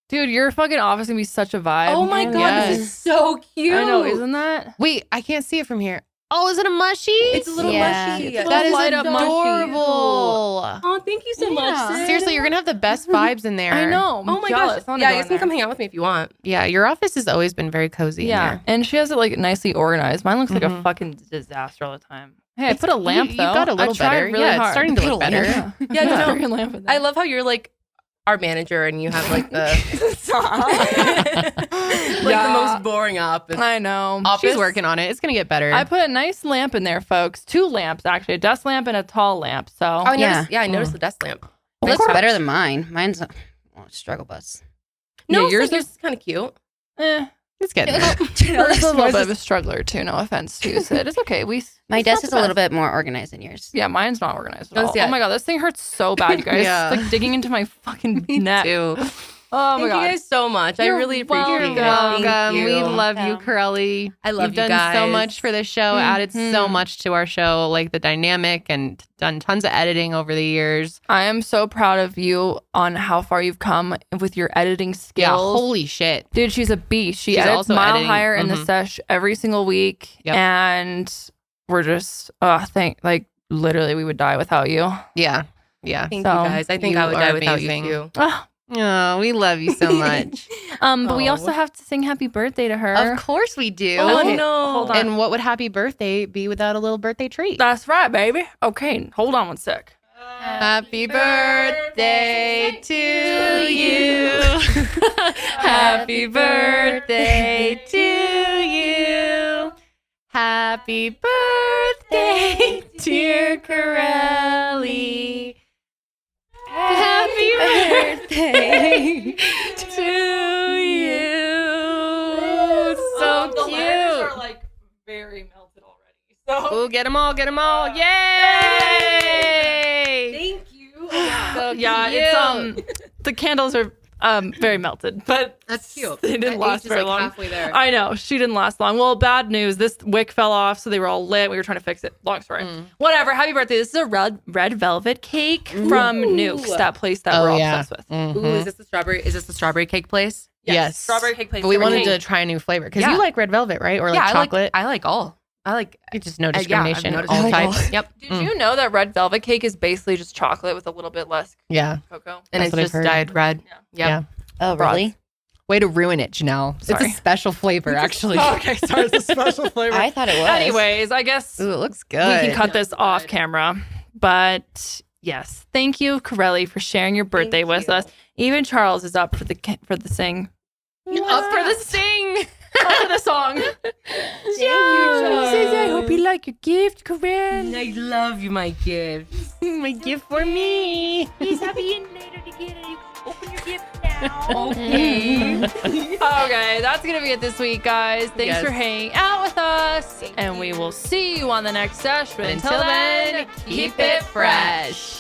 Dude, your fucking office is going to be such a vibe. Oh my God, this is so cute. I know, isn't that? Wait, I can't see it from here. Oh, is it a mushy? It's a little mushy. It's a That is light up mushy. adorable. Oh, thank you so much, Sid. Seriously, you're gonna have the best vibes in there. I know. Oh my jealous. gosh. Yeah, you guys can come hang out with me if you want. Yeah, your office has always been very cozy. Yeah, in there. and she has it like nicely organized. Mine looks like a Mhm. fucking disaster all the time. Hey, I put a lamp You though. got a little I tried better. Really yeah, hard. it's starting to look better. Yeah, Yeah, no, no. freaking lamp in I there. love how you're like our manager and you have like the the most boring office. I know. She's working on it. It's gonna get better. I put a nice lamp in there, folks. 2 lamps actually, a desk lamp and a tall lamp. So Oh, I noticed. Yeah, I noticed the desk lamp. It looks better than mine. Mine's a struggle bus. No, Yeah, yours yours is kind of cute. it's getting there. Yours is a little bit of a struggler too. No offense to you, Sid. It's okay. My desk is a little bit more organized than yours. Yeah, mine's not organized at Don't all. see Oh it. my God, this thing hurts so bad, you guys. Yeah. It's like digging into my fucking neck. Too. Oh my Thank God. you guys so much. I You're really appreciate it. welcome. Thank you. We love you, Karelly. I love You've you done so guys. much for this show, added so much to our show, like the dynamic, and done tons of editing over the years. I am so proud of you on how far you've come with your editing skills. Yeah, holy shit. Dude, she's a beast. She She's edits also Mile editing. Higher in the Mhm. sesh every single week. Yep. And we're just, literally we would die without you. Yeah. Yeah. Thank So, you guys. I think you I would are die without amazing. you too. Ah, Oh, we love you so much. but we Oh. also have to sing happy birthday to her. Of course we do. Oh, Okay, no. hold on. And what would happy birthday be without a little birthday treat? That's right, baby. Okay, hold on one sec. Happy birthday to you. Happy birthday to you. Happy birthday, dear Karelly. Happy birthday to you. So cute. like very melted already. So Oh, get them all, get them all. Yay! Thank you. So it's the candles are very melted, but That's cute. they didn't That last age is, very like, long. halfway there. I know, she didn't last long. Well, bad news, this wick fell off, so they were all lit. We were trying to fix it. Long story. Whatever. Happy birthday. This is a red velvet cake from Nukes, that place that we're all obsessed with. Ooh, is this the strawberry? Is this the strawberry cake place? Yes. Strawberry cake place. But we wanted Strawberry to try a new flavor because Yeah. you like red velvet, right? Or like yeah, chocolate. I like all. I like. It's just no yeah, I've discrimination. noticed all all. types. Yep. Did you know that red velvet cake is basically just chocolate with a little bit less Yeah. cocoa? And That's it's what I've just heard. dyed red. Yeah. Oh, really? Way to ruin it, Janelle. Sorry. It's a special flavor, actually. Okay, sorry, it's a special flavor. I thought it was. Anyways, I guess Ooh, it looks good. we can cut this off camera. But yes, thank you, Karelly, for sharing your birthday with us. Even Charles is up for the sing. Up for the sing. Up for the song. Charles says, I hope you like your gift, Corinne. I love you, my gift. My gift for me. Please have you in later to get it. You can open your gift now. Okay. Okay, that's going to be it this week, guys. Thanks Yes. for hanging out with us. And we will see you on the next session. Until then, keep it fresh.